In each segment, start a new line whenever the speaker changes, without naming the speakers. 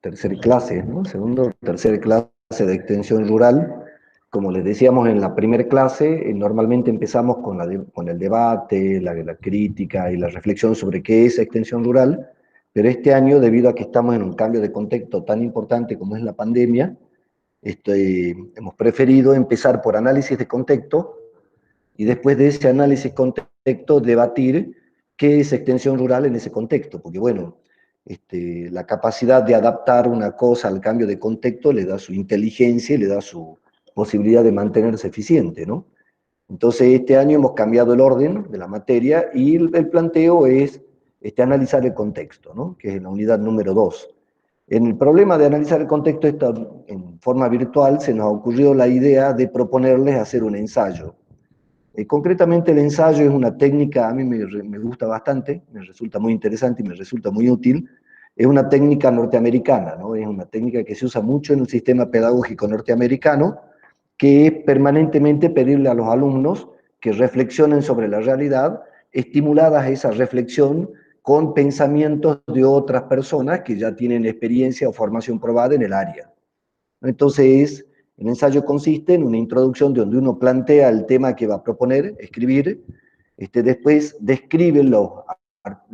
tercera clase, ¿no? Segundo o tercera clase de extensión rural. Como les decíamos en la primera clase, normalmente empezamos con el debate, la crítica y la reflexión sobre qué es extensión rural, pero este año, debido a que estamos en un cambio de contexto tan importante como es la pandemia, hemos preferido empezar por análisis de contexto y después de ese análisis contexto debatir qué es extensión rural en ese contexto, porque bueno, la capacidad de adaptar una cosa al cambio de contexto le da su inteligencia y le da su posibilidad de mantenerse eficiente, ¿no? Entonces este año hemos cambiado el orden de la materia y el planteo es analizar el contexto, ¿no? Que es la unidad número 2. En el problema de analizar el contexto en forma virtual se nos ocurrió la idea de proponerles hacer un ensayo. Concretamente el ensayo es una técnica, a mí me gusta bastante, me resulta muy interesante y me resulta muy útil. Es una técnica norteamericana, ¿no? Es una técnica que se usa mucho en el sistema pedagógico norteamericano, que es permanentemente pedirle a los alumnos que reflexionen sobre la realidad, estimuladas a esa reflexión con pensamientos de otras personas que ya tienen experiencia o formación probada en el área. Entonces, el ensayo consiste en una introducción donde uno plantea el tema que va a proponer, escribir, después describe los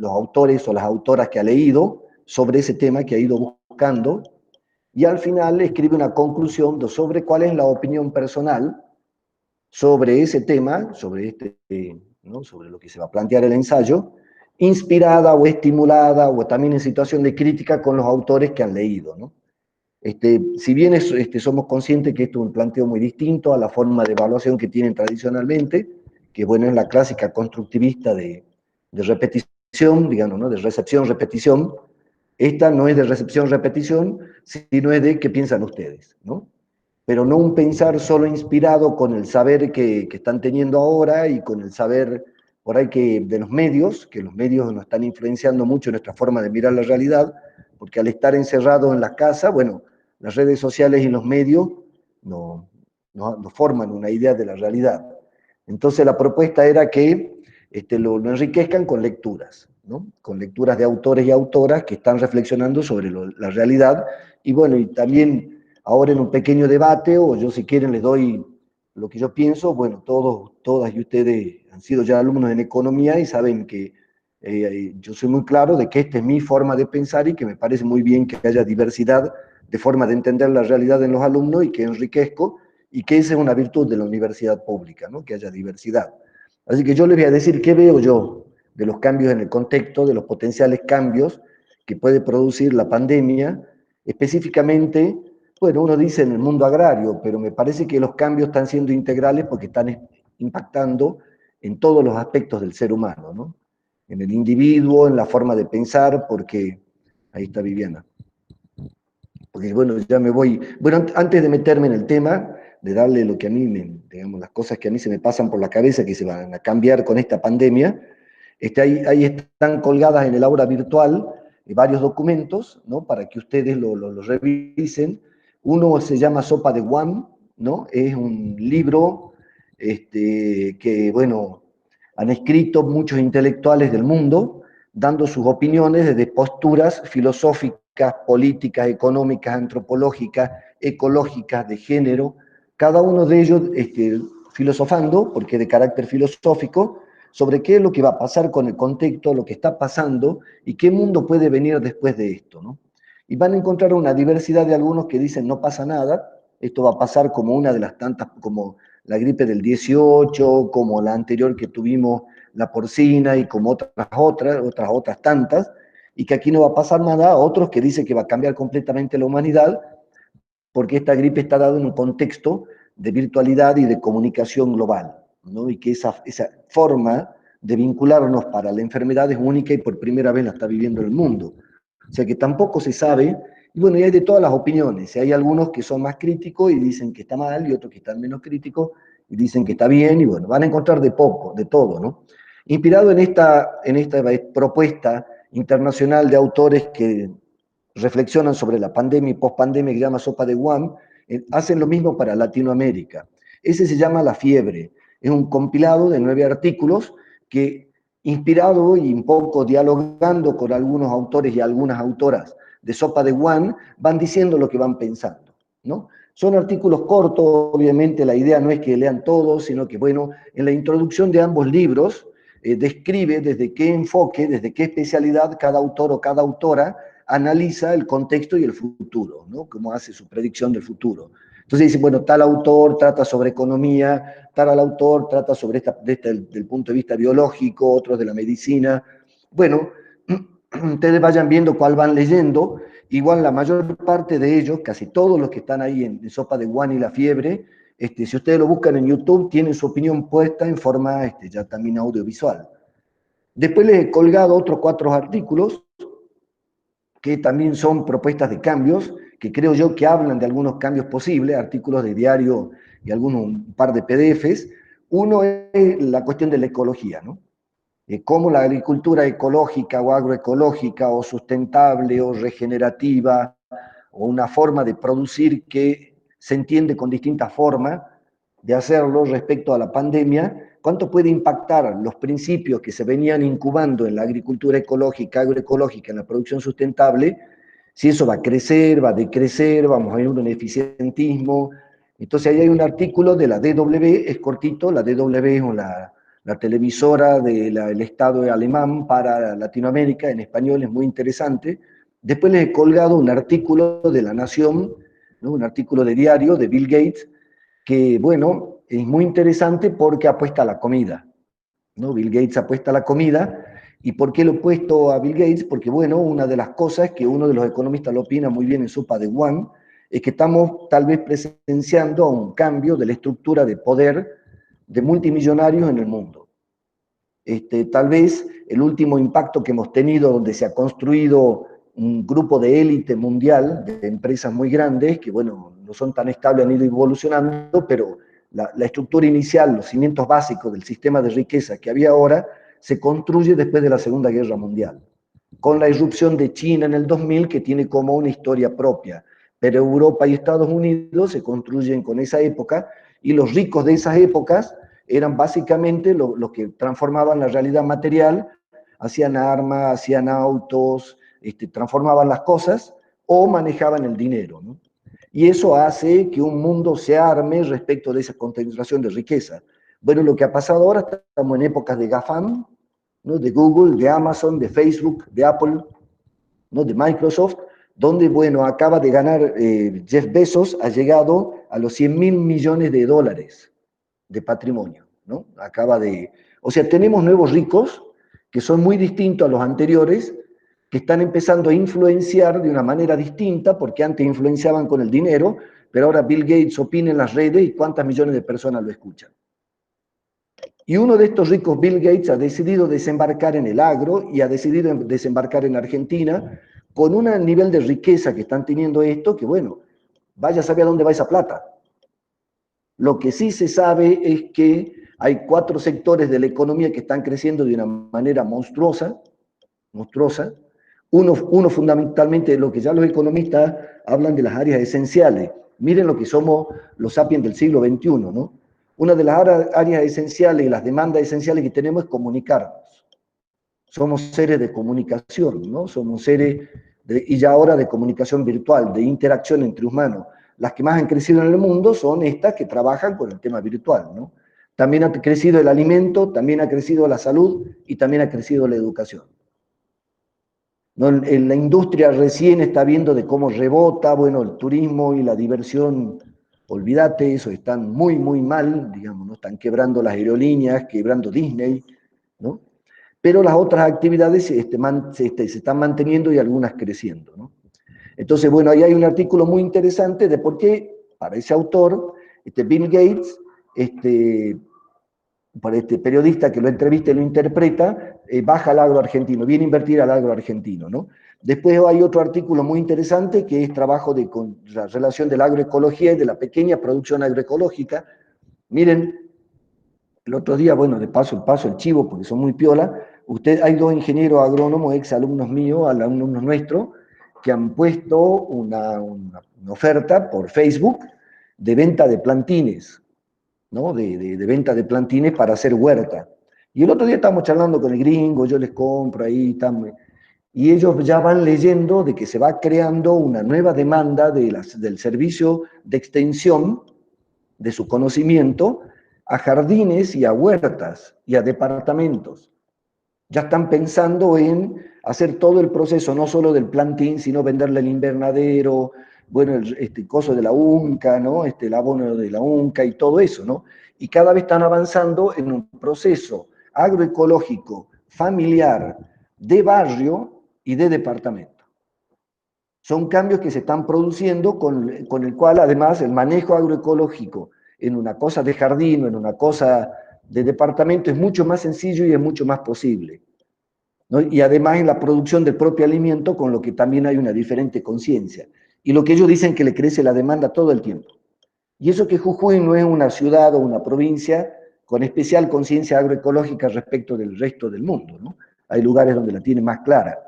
autores o las autoras que ha leído sobre ese tema que ha ido buscando, y al final escribe una conclusión sobre cuál es la opinión personal sobre ese tema, ¿no? Sobre lo que se va a plantear el ensayo, inspirada o estimulada o también en situación de crítica con los autores que han leído, ¿no? Si bien somos conscientes que esto es un planteo muy distinto a la forma de evaluación que tienen tradicionalmente, que bueno, es la clásica constructivista de repetición, digamos, ¿no? De recepción-repetición, esta no es de recepción-repetición, sino es de qué piensan ustedes, ¿no? Pero no un pensar solo inspirado con el saber que están teniendo ahora y con el saber por ahí de los medios, que los medios nos están influenciando mucho en nuestra forma de mirar la realidad, porque al estar encerrados en la casa, bueno, las redes sociales y los medios no forman una idea de la realidad. Entonces la propuesta era que lo enriquezcan con lecturas, ¿no? Con lecturas de autores y autoras que están reflexionando sobre la realidad, y bueno, y también ahora en un pequeño debate, o yo si quieren les doy lo que yo pienso, bueno, todas y ustedes han sido ya alumnos en economía y saben que yo soy muy claro de que esta es mi forma de pensar y que me parece muy bien que haya diversidad de forma de entender la realidad en los alumnos y que enriquezco, y que esa es una virtud de la universidad pública, ¿no? Que haya diversidad. Así que yo les voy a decir qué veo yo de los cambios en el contexto, de los potenciales cambios que puede producir la pandemia, específicamente, bueno, uno dice en el mundo agrario, pero me parece que los cambios están siendo integrales porque están impactando en todos los aspectos del ser humano, ¿no? En el individuo, en la forma de pensar, porque ahí está Viviana. Porque bueno, ya me voy. Bueno, antes de meterme en el tema, de darle lo que a mí, digamos, las cosas que a mí se me pasan por la cabeza, que se van a cambiar con esta pandemia, ahí están colgadas en el aula virtual varios documentos, ¿no? Para que ustedes lo revisen. Uno se llama Sopa de Guam, ¿no? Es un libro que, bueno, han escrito muchos intelectuales del mundo, dando sus opiniones desde posturas filosóficas, políticas, económicas, antropológicas, ecológicas, de género, cada uno de ellos filosofando, porque es de carácter filosófico, sobre qué es lo que va a pasar con el contexto, lo que está pasando y qué mundo puede venir después de esto, ¿no? Y van a encontrar una diversidad de algunos que dicen no pasa nada, esto va a pasar como una de las tantas, como la gripe del 18, como la anterior que tuvimos, la porcina, y como otras tantas, y que aquí no va a pasar nada. Otros que dicen que va a cambiar completamente la humanidad, porque esta gripe está dada en un contexto de virtualidad y de comunicación global, ¿no? Y que esa forma de vincularnos para la enfermedad es única y por primera vez la está viviendo el mundo. O sea que tampoco se sabe, y bueno, y hay de todas las opiniones. Hay algunos que son más críticos y dicen que está mal, y otros que están menos críticos y dicen que está bien, y bueno, van a encontrar de poco, de todo, ¿no? Inspirado en esta propuesta internacional de autores que reflexionan sobre la pandemia y pospandemia, que se llama Sopa de Guam, hacen lo mismo para Latinoamérica. Ese se llama La Fiebre. Es un compilado de 9 artículos que, inspirado y un poco dialogando con algunos autores y algunas autoras de Sopa de One, van diciendo lo que van pensando, ¿no? Son artículos cortos, obviamente la idea no es que lean todos, sino que, bueno, en la introducción de ambos libros describe desde qué enfoque, desde qué especialidad cada autor o cada autora analiza el contexto y el futuro, ¿no? Cómo hace su predicción del futuro. Entonces dice, bueno, tal autor trata sobre economía, tal autor trata sobre del punto de vista biológico, otros de la medicina. Bueno, ustedes vayan viendo cuál van leyendo. Igual la mayor parte de ellos, casi todos los que están ahí en Sopa de Guan y La Fiebre, si ustedes lo buscan en YouTube, tienen su opinión puesta en forma ya también audiovisual. Después les he colgado otros 4 artículos que también son propuestas de cambios, que creo yo que hablan de algunos cambios posibles, artículos de diario y algunos, un par de PDFs. Uno es la cuestión de la ecología, ¿no? Cómo la agricultura ecológica o agroecológica o sustentable o regenerativa o una forma de producir que se entiende con distintas formas de hacerlo respecto a la pandemia, cuánto puede impactar los principios que se venían incubando en la agricultura ecológica, agroecológica, en la producción sustentable, si eso va a crecer, va a decrecer, vamos a ir a un eficientismo. Entonces ahí hay un artículo de la DW, es cortito, la DW es la televisora del Estado alemán para Latinoamérica, en español, es muy interesante. Después les he colgado un artículo de La Nación, ¿no? Un artículo de diario de Bill Gates, que, bueno, es muy interesante porque apuesta a la comida, ¿no? Bill Gates apuesta a la comida. ¿Y por qué lo he puesto a Bill Gates? Porque, bueno, una de las cosas que uno de los economistas lo opina muy bien en Sopa de One, es que estamos tal vez presenciando un cambio de la estructura de poder de multimillonarios en el mundo. Tal vez el último impacto que hemos tenido, donde se ha construido un grupo de élite mundial, de empresas muy grandes, que bueno, no son tan estables, han ido evolucionando, pero la estructura inicial, los cimientos básicos del sistema de riqueza que había ahora, se construye después de la Segunda Guerra Mundial, con la irrupción de China en el 2000, que tiene como una historia propia, pero Europa y Estados Unidos se construyen con esa época, y los ricos de esas épocas eran básicamente los que transformaban la realidad material, hacían armas, hacían autos, transformaban las cosas o manejaban el dinero, ¿no? Y eso hace que un mundo se arme respecto de esa concentración de riqueza. Bueno, lo que ha pasado ahora, estamos en épocas de GAFAM, ¿no? De Google, de Amazon, de Facebook, de Apple, ¿no? De Microsoft, donde, bueno, acaba de ganar Jeff Bezos, ha llegado a los 100.000 millones de dólares de patrimonio, ¿no? O sea, tenemos nuevos ricos que son muy distintos a los anteriores, que están empezando a influenciar de una manera distinta, porque antes influenciaban con el dinero, pero ahora Bill Gates opina en las redes y cuántas millones de personas lo escuchan. Y uno de estos ricos, Bill Gates, ha decidido desembarcar en el agro y ha decidido desembarcar en Argentina con un nivel de riqueza que están teniendo esto, que bueno, vaya a saber a dónde va esa plata. Lo que sí se sabe es que hay 4 sectores de la economía que están creciendo de una manera monstruosa. Uno fundamentalmente, lo que ya los economistas hablan de las áreas esenciales. Miren lo que somos los sapiens del siglo XXI, ¿no? Una de las áreas esenciales y las demandas esenciales que tenemos es comunicarnos. Somos seres de comunicación, ¿no? Somos seres, y ya ahora de comunicación virtual, de interacción entre humanos. Las que más han crecido en el mundo son estas que trabajan con el tema virtual, ¿no? También ha crecido el alimento, también ha crecido la salud y también ha crecido la educación. ¿No? En la industria recién está viendo de cómo rebota, bueno, el turismo y la diversión, olvídate, eso están muy, muy mal, digamos, ¿no? Están quebrando las aerolíneas, quebrando Disney, ¿no? Pero las otras actividades se están manteniendo y algunas creciendo, ¿no? Entonces, bueno, ahí hay un artículo muy interesante de por qué, para ese autor, Bill Gates, para este periodista que lo entrevista y lo interpreta, baja al agro argentino, viene a invertir al agro argentino, ¿no? Después hay otro artículo muy interesante que es trabajo con la relación de la agroecología y de la pequeña producción agroecológica. Miren, el otro día, bueno, de paso el chivo, porque son muy piola, hay 2 ingenieros agrónomos, ex alumnos míos, alumnos nuestros, que han puesto una oferta por Facebook de venta de plantines, ¿no? De venta de plantines para hacer huerta. Y el otro día estábamos charlando con el gringo, yo les compro ahí, y ellos ya van leyendo de que se va creando una nueva demanda del servicio de extensión de su conocimiento a jardines y a huertas y a departamentos. Ya están pensando en hacer todo el proceso, no solo del plantín, sino venderle el invernadero, bueno, el coso de la UNCA, ¿no? El abono de la UNCA y todo eso, ¿no? Y cada vez están avanzando en un proceso agroecológico, familiar, de barrio y de departamento. Son cambios que se están produciendo con el cual además el manejo agroecológico en una cosa de jardín o en una cosa de departamento es mucho más sencillo y es mucho más posible, ¿no? Y además en la producción del propio alimento, con lo que también hay una diferente conciencia. Y lo que ellos dicen que le crece la demanda todo el tiempo. Y eso que Jujuy no es una ciudad o una provincia con especial conciencia agroecológica respecto del resto del mundo, ¿no? Hay lugares donde la tiene más clara.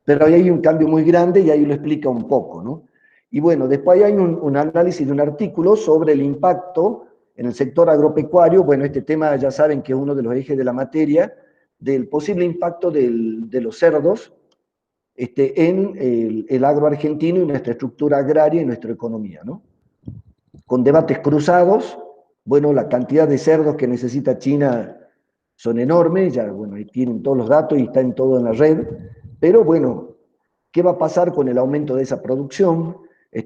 Pero ahí hay un cambio muy grande y ahí lo explica un poco, ¿no? Y bueno, después hay un análisis de un artículo sobre el impacto en el sector agropecuario. Bueno, este tema ya saben que es uno de los ejes de la materia, del posible impacto de los cerdos en el agro argentino y nuestra estructura agraria y nuestra economía, ¿no? Con debates cruzados. Bueno, la cantidad de cerdos que necesita China son enormes, ya, bueno, ahí tienen todos los datos y está en todo en la red, pero bueno, ¿qué va a pasar con el aumento de esa producción?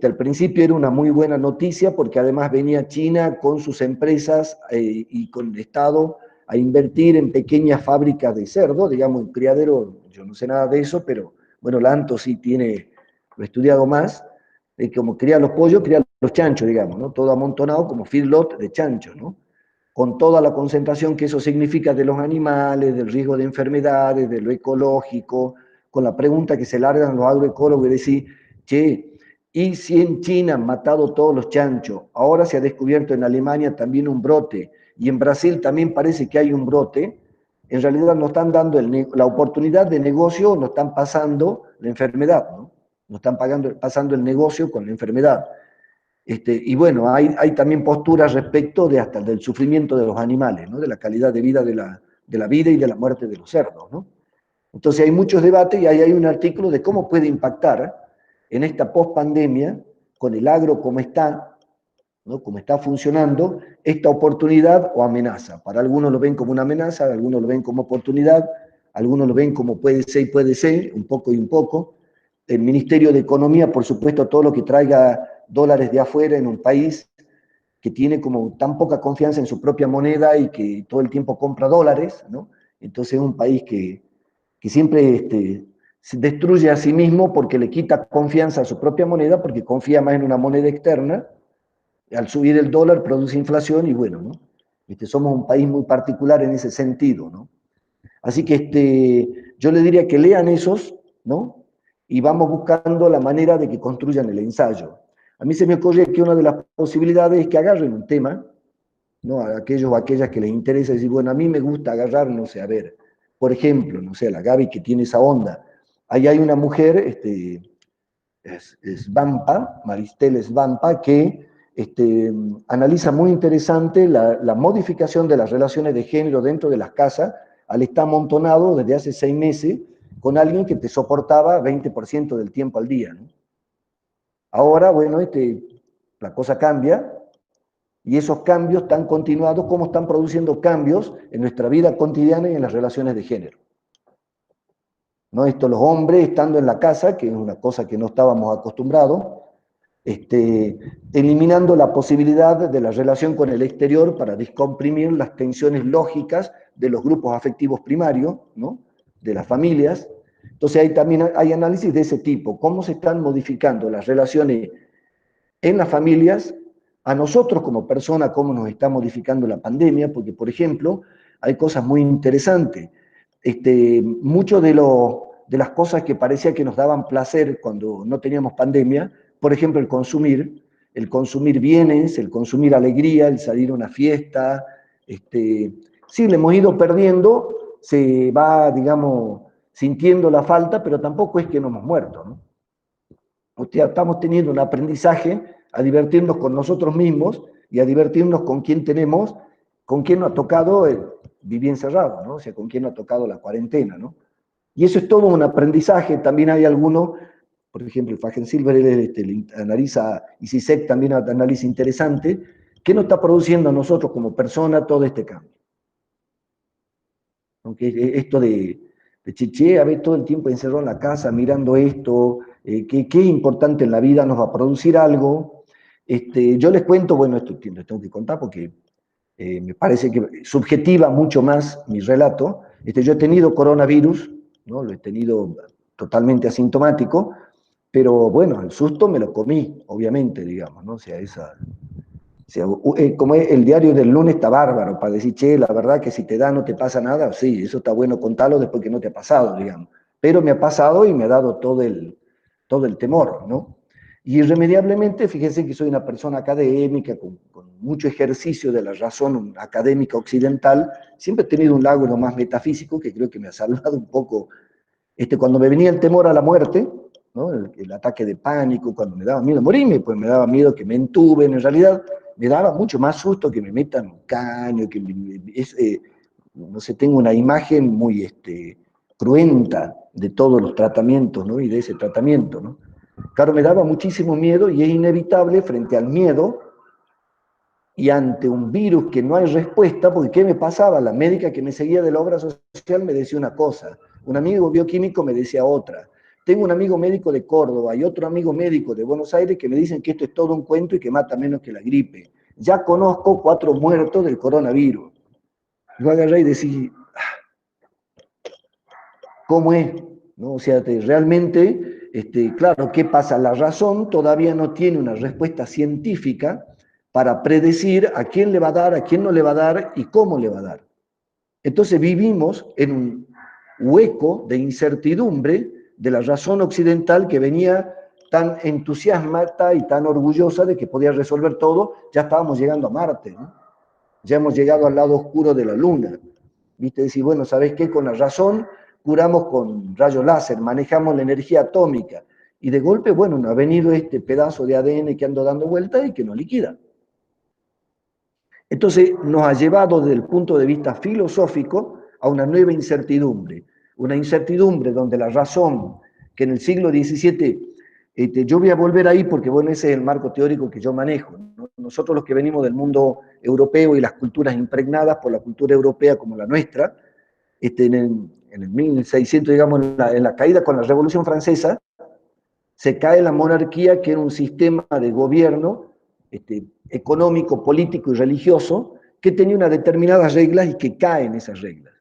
Al principio era una muy buena noticia porque además venía China con sus empresas y con el Estado a invertir en pequeñas fábricas de cerdo, digamos, un criadero, yo no sé nada de eso, pero bueno, la ANTO sí tiene, lo he estudiado más, como cría los pollos, cría los chanchos, digamos, ¿no? Todo amontonado como feedlot de chanchos, ¿no? Con toda la concentración que eso significa de los animales, del riesgo de enfermedades, de lo ecológico, con la pregunta que se largan los agroecólogos y decir, che, ¿y si en China han matado todos los chanchos? Ahora se ha descubierto en Alemania también un brote, y en Brasil también parece que hay un brote. En realidad nos están dando la oportunidad de negocio, nos están pasando la enfermedad, ¿no? Nos están pasando el negocio con la enfermedad. Y bueno, hay también posturas respecto de hasta del sufrimiento de los animales, ¿no? De la calidad de vida de la vida y de la muerte de los cerdos, ¿no? Entonces hay muchos debates y ahí hay un artículo de cómo puede impactar en esta post-pandemia, con el agro como está, ¿no? Como está funcionando, esta oportunidad o amenaza. Para algunos lo ven como una amenaza, algunos lo ven como oportunidad, algunos lo ven como puede ser, un poco y un poco. El Ministerio de Economía, por supuesto, todo lo que traiga dólares de afuera en un país que tiene como tan poca confianza en su propia moneda y que todo el tiempo compra dólares, ¿no? Entonces es un país que siempre se destruye a sí mismo porque le quita confianza a su propia moneda, porque confía más en una moneda externa. Al subir el dólar produce inflación y bueno, ¿no? Somos un país muy particular en ese sentido, ¿no? Así que yo le diría que lean esos, ¿no? Y vamos buscando la manera de que construyan el ensayo. A mí se me ocurre que una de las posibilidades es que agarren un tema, ¿no? A aquellos o aquellas que les interesa decir, bueno, a mí me gusta agarrar, no sé, a ver, por ejemplo, no sé, la Gaby que tiene esa onda. Ahí hay una mujer, es Vampa, Maristel Svampa, que analiza muy interesante la modificación de las relaciones de género dentro de las casas al estar amontonado desde hace 6 meses con alguien que te soportaba 20% del tiempo al día, ¿no? Ahora, bueno, la cosa cambia y esos cambios están continuados, cómo están produciendo cambios en nuestra vida cotidiana y en las relaciones de género, ¿no? Los hombres estando en la casa, que es una cosa que no estábamos acostumbrados, eliminando la posibilidad de la relación con el exterior para descomprimir las tensiones lógicas de los grupos afectivos primarios, ¿no? De las familias. Entonces ahí también hay análisis de ese tipo, cómo se están modificando las relaciones en las familias, a nosotros como personas, cómo nos está modificando la pandemia, porque por ejemplo, hay cosas muy interesantes. Mucho de las cosas que parecía que nos daban placer cuando no teníamos pandemia, por ejemplo, el consumir bienes, el consumir alegría, el salir a una fiesta, sí, le hemos ido perdiendo, se va, digamos, sintiendo la falta, pero tampoco es que no hemos muerto, ¿no? O sea, estamos teniendo un aprendizaje a divertirnos con nosotros mismos y a divertirnos con quien tenemos, con quien nos ha tocado vivir encerrado, ¿no? O sea, con quien nos ha tocado la cuarentena, ¿no? Y eso es todo un aprendizaje. También hay algunos, por ejemplo, el Fagen-Silver analiza, y CISEC también analiza interesante, que nos está produciendo a nosotros como persona todo este cambio. Aunque esto de Chiché, a ver, todo el tiempo encerrado en la casa mirando esto, qué importante en la vida nos va a producir algo. Yo les cuento, bueno, esto les tengo que contar porque me parece que subjetiva mucho más mi relato. Yo he tenido coronavirus, ¿no? Lo he tenido totalmente asintomático, pero bueno, el susto me lo comí, obviamente, digamos, ¿no? O sea, como el diario del lunes está bárbaro para decir, che, la verdad que si te da no te pasa nada, sí, eso está bueno contarlo después que no te ha pasado, digamos. Pero me ha pasado y me ha dado todo el temor, ¿no? Y irremediablemente, fíjense que soy una persona académica, con mucho ejercicio de la razón académica occidental, siempre he tenido un lado más metafísico que creo que me ha salvado un poco. Cuando me venía el temor a la muerte, ¿no? El ataque de pánico, cuando me daba miedo morirme, pues me daba miedo que me entuben, en realidad me daba mucho más susto que me metan un caño, no sé, tengo una imagen muy cruenta de todos los tratamientos, ¿no? Y de ese tratamiento, ¿no? Claro, me daba muchísimo miedo y es inevitable frente al miedo y ante un virus que no hay respuesta, porque ¿qué me pasaba? La médica que me seguía de la obra social me decía una cosa, un amigo bioquímico me decía otra. Tengo un amigo médico de Córdoba y otro amigo médico de Buenos Aires que me dicen que esto es todo un cuento y que mata menos que la gripe. Ya conozco 4 muertos del coronavirus. Yo agarré y decía, ¿cómo es? ¿No? O sea, realmente, claro, ¿qué pasa? La razón todavía no tiene una respuesta científica para predecir a quién le va a dar, a quién no le va a dar y cómo le va a dar. Entonces vivimos en un hueco de incertidumbre de la razón occidental que venía tan entusiasmada y tan orgullosa de que podía resolver todo. Ya estábamos llegando a Marte, ¿no? Ya hemos llegado al lado oscuro de la Luna. ¿Viste? Decir, bueno, ¿sabes qué? Con la razón curamos con rayos láser, manejamos la energía atómica. Y de golpe, bueno, nos ha venido este pedazo de ADN que ando dando vuelta y que nos liquida. Entonces nos ha llevado desde el punto de vista filosófico a una nueva incertidumbre. Una incertidumbre donde la razón, que en el siglo XVII, yo voy a volver ahí porque bueno, ese es el marco teórico que yo manejo, ¿no? Nosotros los que venimos del mundo europeo y las culturas impregnadas por la cultura europea como la nuestra, en el 1600, digamos, en la caída con la Revolución Francesa, se cae la monarquía, que era un sistema de gobierno económico, político y religioso, que tenía unas determinadas reglas y que caen esas reglas.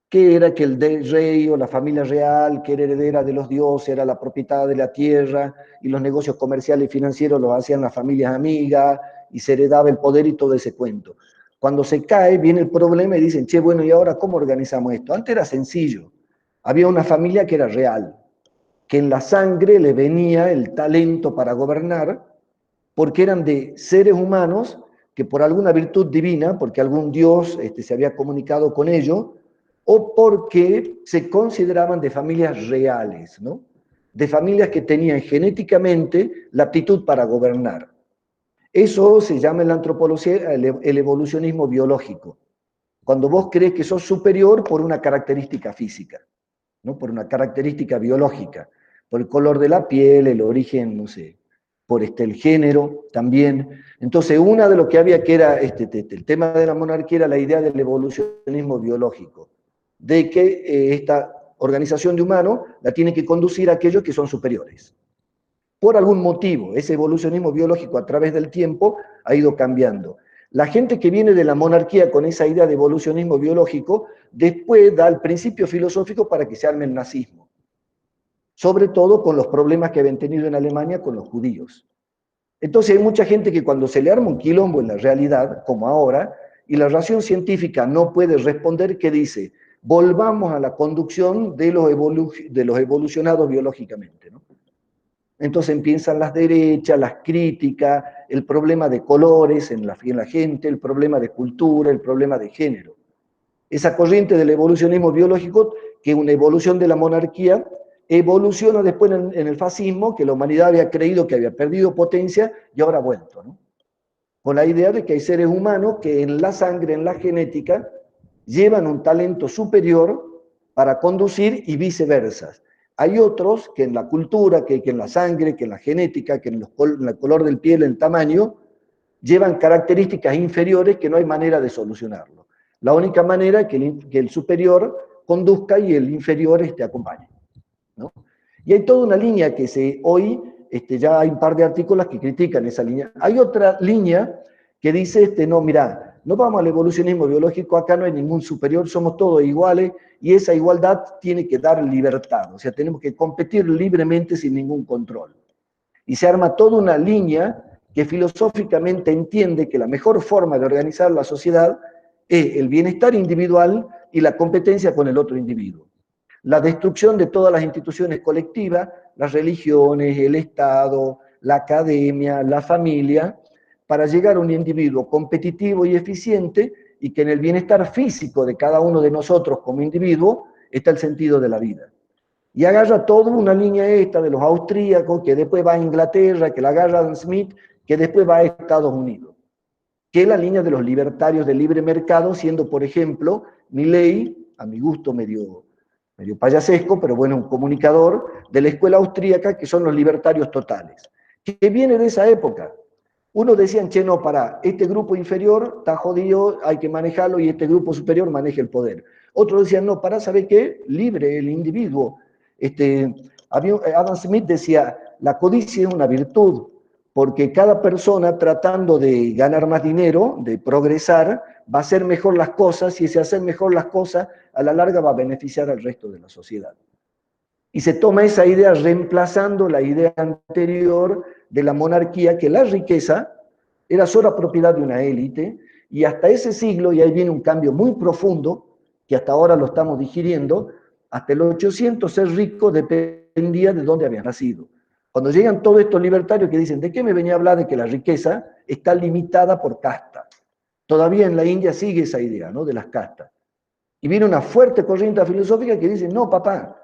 Que era que el rey o la familia real, que era heredera de los dioses, era la propiedad de la tierra, y los negocios comerciales y financieros los hacían las familias amigas, y se heredaba el poder y todo ese cuento. Cuando se cae, viene el problema y dicen, che, bueno, ¿y ahora cómo organizamos esto? Antes era sencillo. Había una familia que era real, que en la sangre le venía el talento para gobernar, porque eran de seres humanos que por alguna virtud divina, porque algún dios se había comunicado con ellos, o porque se consideraban de familias reales, ¿no? De familias que tenían genéticamente la aptitud para gobernar. Eso se llama en la antropología el evolucionismo biológico. Cuando vos crees que sos superior por una característica física, ¿no? Por una característica biológica, por el color de la piel, el origen, no sé, por el género también. Entonces, una de lo que había que era el tema de la monarquía era la idea del evolucionismo biológico, de que esta organización de humanos la tiene que conducir a aquellos que son superiores. Por algún motivo, ese evolucionismo biológico a través del tiempo ha ido cambiando. La gente que viene de la monarquía con esa idea de evolucionismo biológico, después da el principio filosófico para que se arme el nazismo. Sobre todo con los problemas que habían tenido en Alemania con los judíos. Entonces hay mucha gente que cuando se le arma un quilombo en la realidad, como ahora, y la razón científica no puede responder, ¿qué dice? Volvamos a la conducción de los evolucionados biológicamente, ¿no? Entonces empiezan las derechas, las críticas, el problema de colores en la gente, el problema de cultura, el problema de género. Esa corriente del evolucionismo biológico, que es una evolución de la monarquía, evoluciona después en el fascismo, que la humanidad había creído que había perdido potencia y ahora ha vuelto, ¿no? Con la idea de que hay seres humanos que en la sangre, en la genética, llevan un talento superior para conducir y viceversa. Hay otros que en la cultura, que en la sangre, que en la genética, que en el color del piel, en el tamaño, llevan características inferiores que no hay manera de solucionarlo. La única manera es que el superior conduzca y el inferior acompañe, ¿no? Y hay toda una línea que hoy ya hay un par de artículos que critican esa línea. Hay otra línea que dice, no, mira, no vamos al evolucionismo biológico, acá no hay ningún superior, somos todos iguales, y esa igualdad tiene que dar libertad, o sea, tenemos que competir libremente sin ningún control. Y se arma toda una línea que filosóficamente entiende que la mejor forma de organizar la sociedad es el bienestar individual y la competencia con el otro individuo. La destrucción de todas las instituciones colectivas, las religiones, el Estado, la academia, la familia, para llegar a un individuo competitivo y eficiente y que en el bienestar físico de cada uno de nosotros como individuo está el sentido de la vida. Y agarra toda una línea esta de los austríacos, que después va a Inglaterra, que la agarra Adam Smith, que después va a Estados Unidos, que es la línea de los libertarios del libre mercado, siendo, por ejemplo, Milley, a mi gusto medio payasesco, pero bueno, un comunicador de la escuela austríaca, que son los libertarios totales, que viene de esa época. Unos decían, che, no, para, este grupo inferior está jodido, hay que manejarlo, y este grupo superior maneja el poder. Otros decían, no, para, ¿sabe qué? Libre el individuo. Adam Smith decía, la codicia es una virtud, porque cada persona tratando de ganar más dinero, de progresar, va a hacer mejor las cosas, y si hacer mejor las cosas, a la larga va a beneficiar al resto de la sociedad. Y se toma esa idea reemplazando la idea anterior de la monarquía, que la riqueza era solo propiedad de una élite, y hasta ese siglo, y ahí viene un cambio muy profundo, que hasta ahora lo estamos digiriendo, hasta el 800 ser rico dependía de dónde había nacido. Cuando llegan todos estos libertarios que dicen, ¿de qué me venía a hablar de que la riqueza está limitada por casta? Todavía en la India sigue esa idea, ¿no?, de las castas. Y viene una fuerte corriente filosófica que dice, no, papá,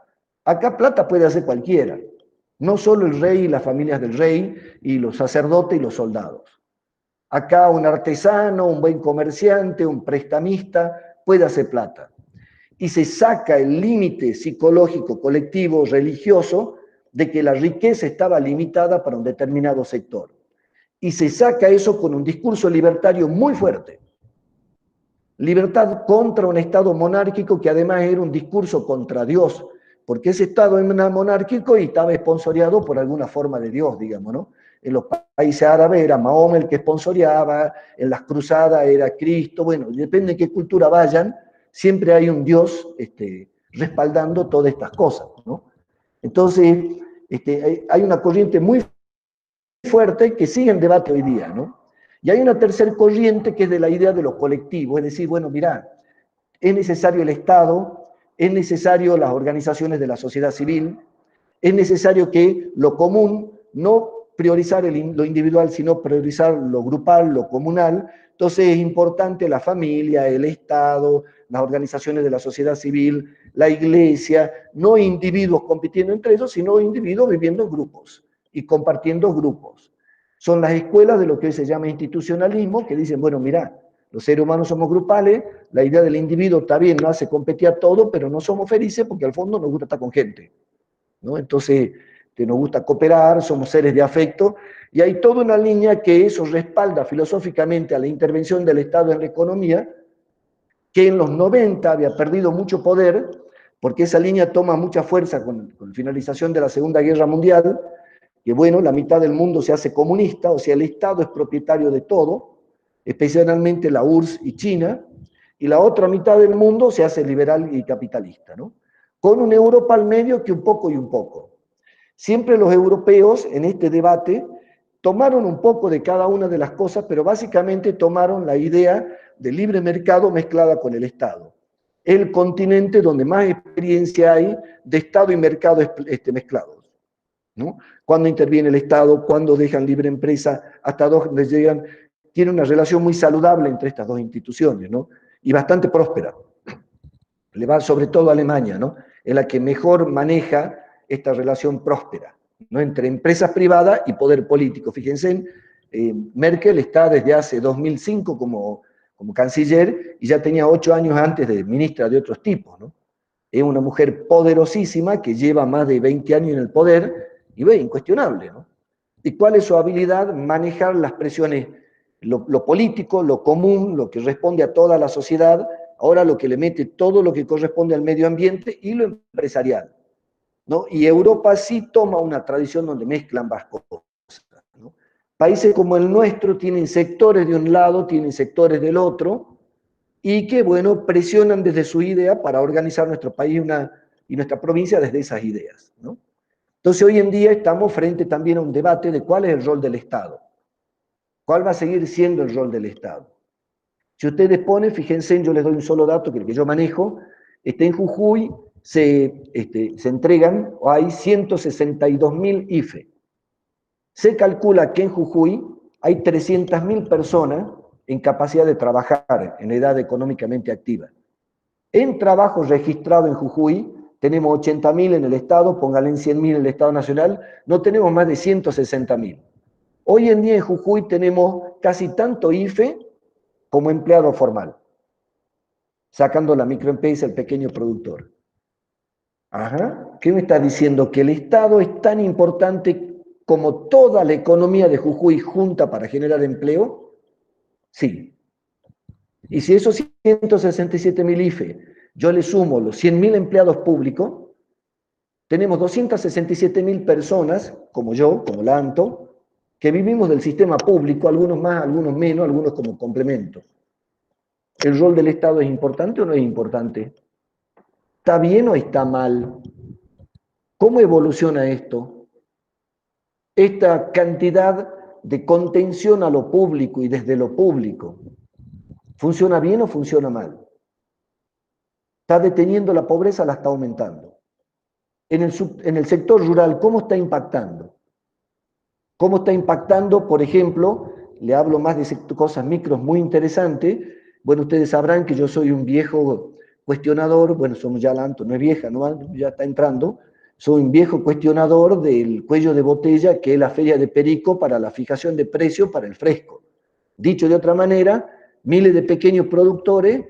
acá plata puede hacer cualquiera, no solo el rey y las familias del rey y los sacerdotes y los soldados. Acá un artesano, un buen comerciante, un prestamista puede hacer plata. Y se saca el límite psicológico, colectivo, religioso, de que la riqueza estaba limitada para un determinado sector. Y se saca eso con un discurso libertario muy fuerte. Libertad contra un Estado monárquico, que además era un discurso contra Dios, porque ese Estado era monárquico y estaba esponsoreado por alguna forma de Dios, digamos, ¿no? En los países árabes era Mahoma el que esponsoreaba, en las cruzadas era Cristo, bueno, depende de qué cultura vayan, siempre hay un Dios respaldando todas estas cosas, ¿no? Entonces, hay una corriente muy fuerte que sigue en debate hoy día, ¿no? Y hay una tercera corriente que es de la idea de lo colectivo, es decir, bueno, mirá, es necesario el Estado, es necesario las organizaciones de la sociedad civil, es necesario que lo común, no priorizar lo individual, sino priorizar lo grupal, lo comunal. Entonces es importante la familia, el Estado, las organizaciones de la sociedad civil, la iglesia, no individuos compitiendo entre ellos, sino individuos viviendo en grupos y compartiendo grupos. Son las escuelas de lo que hoy se llama institucionalismo, que dicen, bueno, mira, los seres humanos somos grupales, la idea del individuo está bien, nos hace competir a todo, pero no somos felices porque al fondo nos gusta estar con gente, ¿no? Entonces, nos gusta cooperar, somos seres de afecto, y hay toda una línea que eso respalda filosóficamente a la intervención del Estado en la economía, que en los 90 había perdido mucho poder, porque esa línea toma mucha fuerza con la finalización de la Segunda Guerra Mundial, que bueno, la mitad del mundo se hace comunista, o sea, el Estado es propietario de todo, especialmente la URSS y China, y la otra mitad del mundo se hace liberal y capitalista, ¿no? Con una Europa al medio que un poco y un poco. Siempre los europeos en este debate tomaron un poco de cada una de las cosas, pero básicamente tomaron la idea del libre mercado mezclada con el Estado. El continente donde más experiencia hay de Estado y mercado mezclados, ¿no? Cuando interviene el Estado, cuando dejan libre empresa, hasta dónde llegan, tiene una relación muy saludable entre estas dos instituciones, ¿no? Y bastante próspera. Le va sobre todo a Alemania, ¿no? Es la que mejor maneja esta relación próspera, ¿no?, entre empresas privadas y poder político. Fíjense, Merkel está desde hace 2005 como canciller, y ya tenía 8 años antes de ministra de otros tipos, ¿no? Es una mujer poderosísima que lleva más de 20 años en el poder y ve, incuestionable, ¿no? ¿Y cuál es su habilidad? Manejar las presiones, lo político, lo común, lo que responde a toda la sociedad, ahora lo que le mete todo lo que corresponde al medio ambiente y lo empresarial, ¿no? Y Europa sí toma una tradición donde mezclan ambas cosas, ¿no? Países como el nuestro tienen sectores de un lado, tienen sectores del otro, y que, bueno, presionan desde su idea para organizar nuestro país y nuestra provincia desde esas ideas, ¿no? Entonces, hoy en día estamos frente también a un debate de cuál es el rol del Estado, cuál va a seguir siendo el rol del Estado. Si ustedes ponen, fíjense, yo les doy un solo dato, que el que yo manejo, en Jujuy se entregan, o hay 162.000 IFE. Se calcula que en Jujuy hay 300.000 personas en capacidad de trabajar, en edad económicamente activa. En trabajo registrado en Jujuy, tenemos 80.000 en el Estado, póngale en 100.000 en el Estado Nacional, no tenemos más de 160.000. Hoy en día en Jujuy tenemos casi tanto IFE como empleado formal, sacando la microempresa, el pequeño productor. Ajá. ¿Qué me está diciendo? ¿Que el Estado es tan importante como toda la economía de Jujuy junta para generar empleo? Sí. Y si esos 167.000 IFE yo le sumo los 100.000 empleados públicos, tenemos 267.000 personas, como yo, como la ANTO, que vivimos del sistema público, algunos más, algunos menos, algunos como complemento. ¿El rol del Estado es importante o no es importante? ¿Está bien o está mal? ¿Cómo evoluciona esto? Esta cantidad de contención a lo público y desde lo público, ¿funciona bien o funciona mal? ¿Está deteniendo la pobreza o la está aumentando? En el sector rural, ¿cómo está impactando? ¿Cómo está impactando, por ejemplo, le hablo más de cosas micros muy interesantes? Bueno, ustedes sabrán que yo soy un viejo cuestionador, bueno, somos ya la Anto, no es vieja, ¿no? Ya está entrando, soy un viejo cuestionador del cuello de botella que es la feria de Perico para la fijación de precios para el fresco. Dicho de otra manera, miles de pequeños productores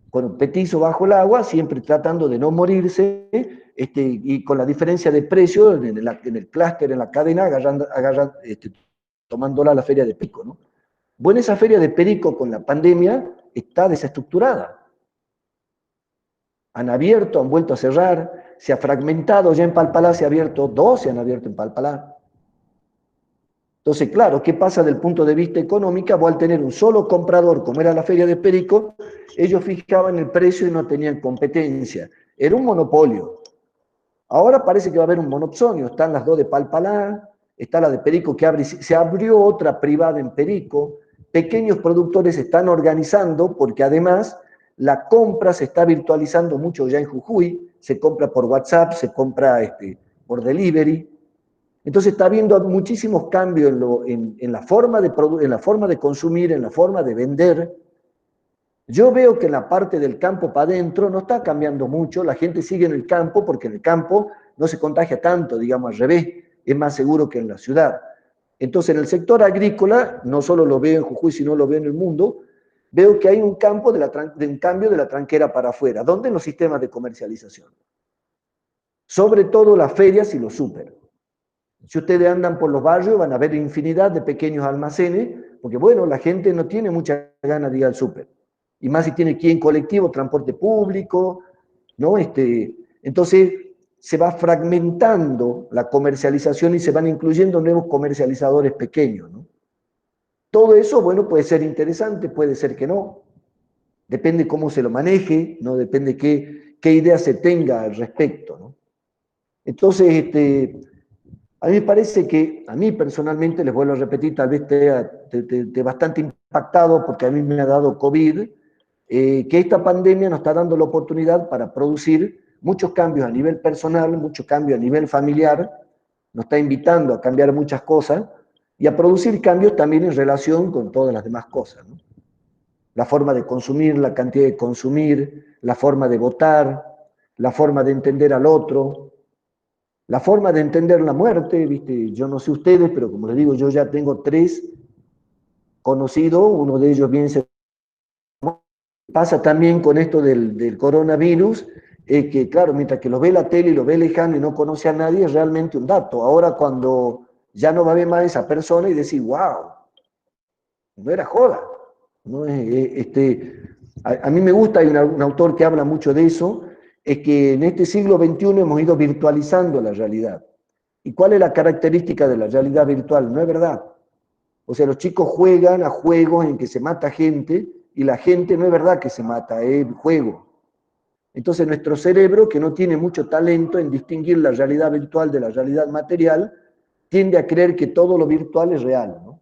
con petizo bajo el agua, siempre tratando de no morirse, y con la diferencia de precio en el clúster, en la cadena, tomándola la feria de Perico, ¿no? Bueno, esa feria de Perico con la pandemia está desestructurada. Han abierto, han vuelto a cerrar, se ha fragmentado, ya en Palpalá se ha abierto 2, se han abierto en Palpalá. Entonces, claro, ¿qué pasa desde el punto de vista económico? Vos al tener un solo comprador, como era la feria de Perico, ellos fijaban el precio y no tenían competencia. Era un monopolio. Ahora parece que va a haber un monopsonio. Están las dos de Palpalá, está la de Perico que abre, se abrió otra privada en Perico. Pequeños productores se están organizando porque además la compra se está virtualizando mucho ya en Jujuy. Se compra por WhatsApp, se compra por delivery. Entonces está habiendo muchísimos cambios en la forma en la forma de consumir, en la forma de vender. Yo veo que en la parte del campo para adentro no está cambiando mucho, la gente sigue en el campo porque en el campo no se contagia tanto, digamos al revés, es más seguro que en la ciudad. Entonces en el sector agrícola, no solo lo veo en Jujuy, sino lo veo en el mundo, veo que hay un un cambio de la tranquera para afuera. ¿Dónde? En los sistemas de comercialización. Sobre todo las ferias y los súper. Si ustedes andan por los barrios van a ver infinidad de pequeños almacenes, porque bueno, la gente no tiene mucha ganas de ir al súper. Y más si tiene que ir en colectivo, transporte público, ¿no? Entonces se va fragmentando la comercialización y se van incluyendo nuevos comercializadores pequeños, ¿no? Todo eso, bueno, puede ser interesante, puede ser que no. Depende cómo se lo maneje, ¿no? Depende qué idea se tenga al respecto, ¿no? Entonces, a mí me parece que, a mí personalmente, les vuelvo a repetir, tal vez esté bastante impactado porque a mí me ha dado COVID, que esta pandemia nos está dando la oportunidad para producir muchos cambios a nivel personal, muchos cambios a nivel familiar, nos está invitando a cambiar muchas cosas y a producir cambios también en relación con todas las demás cosas, ¿no? La forma de consumir, la cantidad de consumir, la forma de votar, la forma de entender al otro, la forma de entender la muerte, ¿viste? Yo no sé ustedes, pero como les digo, yo ya tengo 3 conocidos, uno de ellos bien se pasa también con esto del coronavirus, que claro, mientras que lo ve la tele y lo ve lejano y no conoce a nadie, es realmente un dato. Ahora cuando ya no va a ver más a esa persona y decir, wow, no era joda. ¿No? A mí me gusta, hay un autor que habla mucho de eso, es que en este siglo XXI hemos ido virtualizando la realidad. ¿Y cuál es la característica de la realidad virtual? No es verdad. O sea, los chicos juegan a juegos en que se mata gente y la gente no es verdad que se mata, es juego. Entonces nuestro cerebro, que no tiene mucho talento en distinguir la realidad virtual de la realidad material, tiende a creer que todo lo virtual es real, ¿no?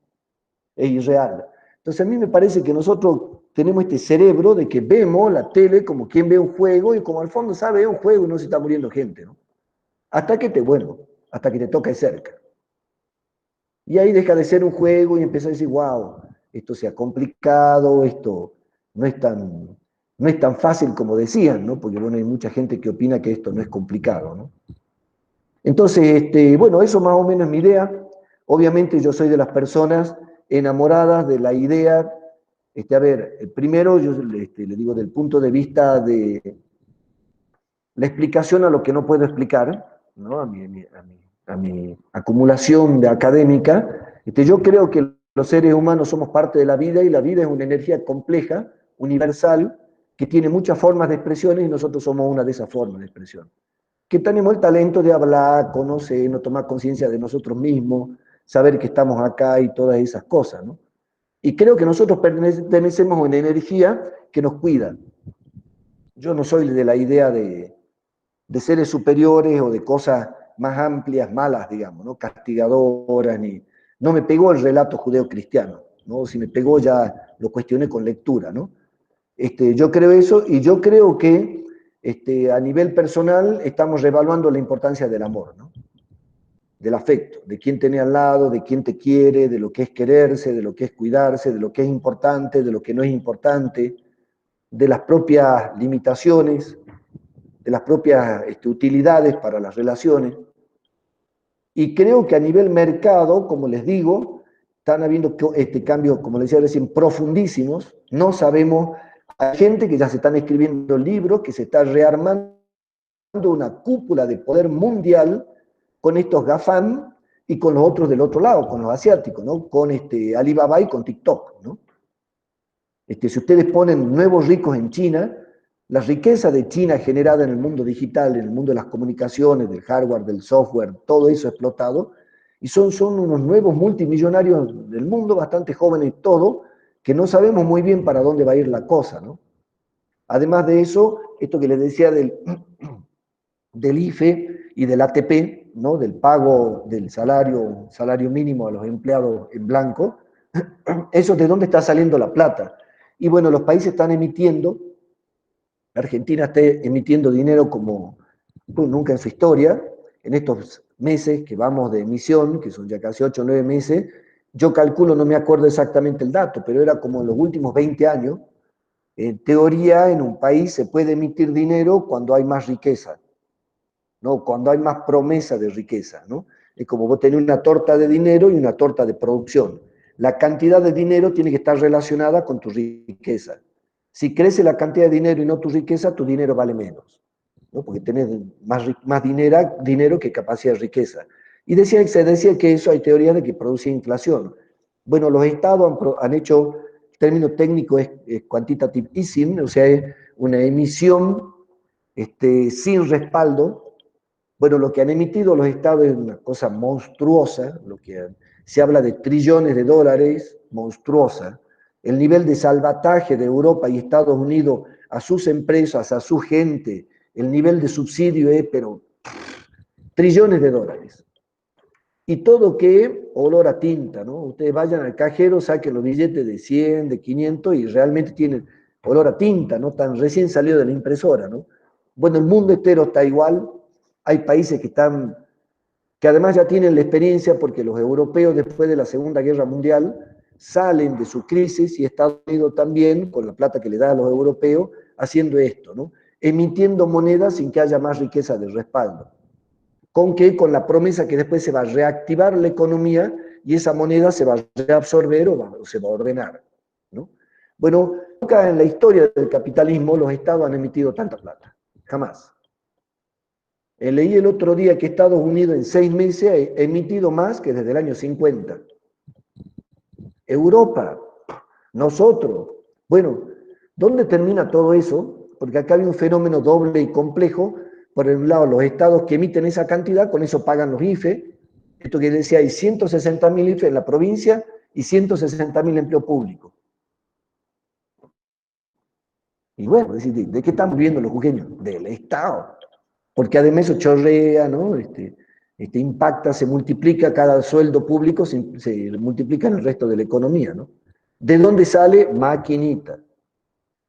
Es irreal. Entonces a mí me parece que nosotros tenemos este cerebro de que vemos la tele como quien ve un juego y como al fondo sabe es un juego y no se está muriendo gente, ¿no? Hasta que te, bueno, hasta que te toca de cerca. Y ahí deja de ser un juego y empieza a decir, wow, esto se ha complicado, esto no es tan, no es tan fácil como decían, ¿no? Porque bueno, hay mucha gente que opina que esto no es complicado, ¿no? Entonces, bueno, eso más o menos es mi idea. Obviamente yo soy de las personas enamoradas de la idea, a ver, primero yo le digo del punto de vista de la explicación a lo que no puedo explicar, ¿no? A mi acumulación de académica, yo creo que los seres humanos somos parte de la vida y la vida es una energía compleja, universal, que tiene muchas formas de expresiones y nosotros somos una de esas formas de expresión. Que tenemos el talento de hablar, conocernos, tomar conciencia de nosotros mismos, saber que estamos acá y todas esas cosas, ¿no? Y creo que nosotros pertenecemos a una energía que nos cuida. Yo no soy de la idea de seres superiores o de cosas más amplias, malas, digamos, ¿no? Castigadoras, ni... No me pegó el relato judeo-cristiano, ¿no? Si me pegó ya lo cuestioné con lectura, ¿no? Yo creo eso y yo creo que a nivel personal estamos reevaluando la importancia del amor, ¿no? Del afecto, de quién tenés al lado, de quién te quiere, de lo que es quererse, de lo que es cuidarse, de lo que es importante, de lo que no es importante, de las propias limitaciones, de las propias utilidades para las relaciones. Y creo que a nivel mercado, como les digo, están habiendo cambios, como les decía recién, profundísimos. No sabemos, hay gente que ya se están escribiendo libros, que se está rearmando una cúpula de poder mundial con estos GAFAM y con los otros del otro lado, con los asiáticos, ¿no? Con Alibaba y con TikTok, ¿no? Si ustedes ponen nuevos ricos en China, la riqueza de China generada en el mundo digital, en el mundo de las comunicaciones, del hardware, del software, todo eso explotado, y son unos nuevos multimillonarios del mundo, bastante jóvenes todo, que no sabemos muy bien para dónde va a ir la cosa, ¿no? Además de eso, esto que les decía del IFE y del ATP, ¿no? Del pago del salario mínimo a los empleados en blanco, eso de dónde está saliendo la plata. Y bueno, los países están emitiendo, Argentina está emitiendo dinero como pues, nunca en su historia, en estos meses que vamos de emisión, que son ya casi 8 o 9 meses, yo calculo, no me acuerdo exactamente el dato, pero era como en los últimos 20 años, en teoría en un país se puede emitir dinero cuando hay más riqueza, ¿no? Cuando hay más promesa de riqueza, ¿no? Es como vos tenés una torta de dinero y una torta de producción. La cantidad de dinero tiene que estar relacionada con tu riqueza. Si crece la cantidad de dinero y no tu riqueza, tu dinero vale menos, ¿no? Porque tenés más dinero que capacidad de riqueza. Y se decía que eso hay teoría de que produce inflación. Bueno, los estados han hecho, el término técnico es quantitative easing, o sea, es una emisión sin respaldo. Bueno, lo que han emitido los estados es una cosa monstruosa, lo que se habla de trillones de dólares, monstruosa. El nivel de salvataje de Europa y Estados Unidos a sus empresas, a su gente, el nivel de subsidio es, pero, trillones de dólares. Y todo que olor a tinta, ¿no? Ustedes vayan al cajero, saquen los billetes de 100, de 500 y realmente tienen olor a tinta, ¿no? Tan recién salido de la impresora, ¿no? Bueno, el mundo entero está igual. Hay países que además ya tienen la experiencia porque los europeos después de la Segunda Guerra Mundial salen de su crisis y Estados Unidos también, con la plata que le da a los europeos, haciendo esto, ¿no? Emitiendo monedas sin que haya más riqueza de respaldo. ¿Con qué? Con la promesa que después se va a reactivar la economía y esa moneda se va a reabsorber o se va a ordenar, ¿no? Bueno, nunca en la historia del capitalismo los estados han emitido tanta plata, jamás. Leí el otro día que Estados Unidos en 6 meses ha emitido más que desde el año 50. Europa, nosotros. Bueno, ¿dónde termina todo eso? Porque acá hay un fenómeno doble y complejo. Por un lado, los estados que emiten esa cantidad, con eso pagan los IFE. Esto que decía, hay 160.000 IFE en la provincia y 160.000 empleo público. Y bueno, ¿de qué estamos viendo los jujeños? Del Estado. Porque además eso chorrea, ¿no? Impacta, se multiplica cada sueldo público, se multiplica en el resto de la economía, ¿no? ¿De dónde sale? Maquinita.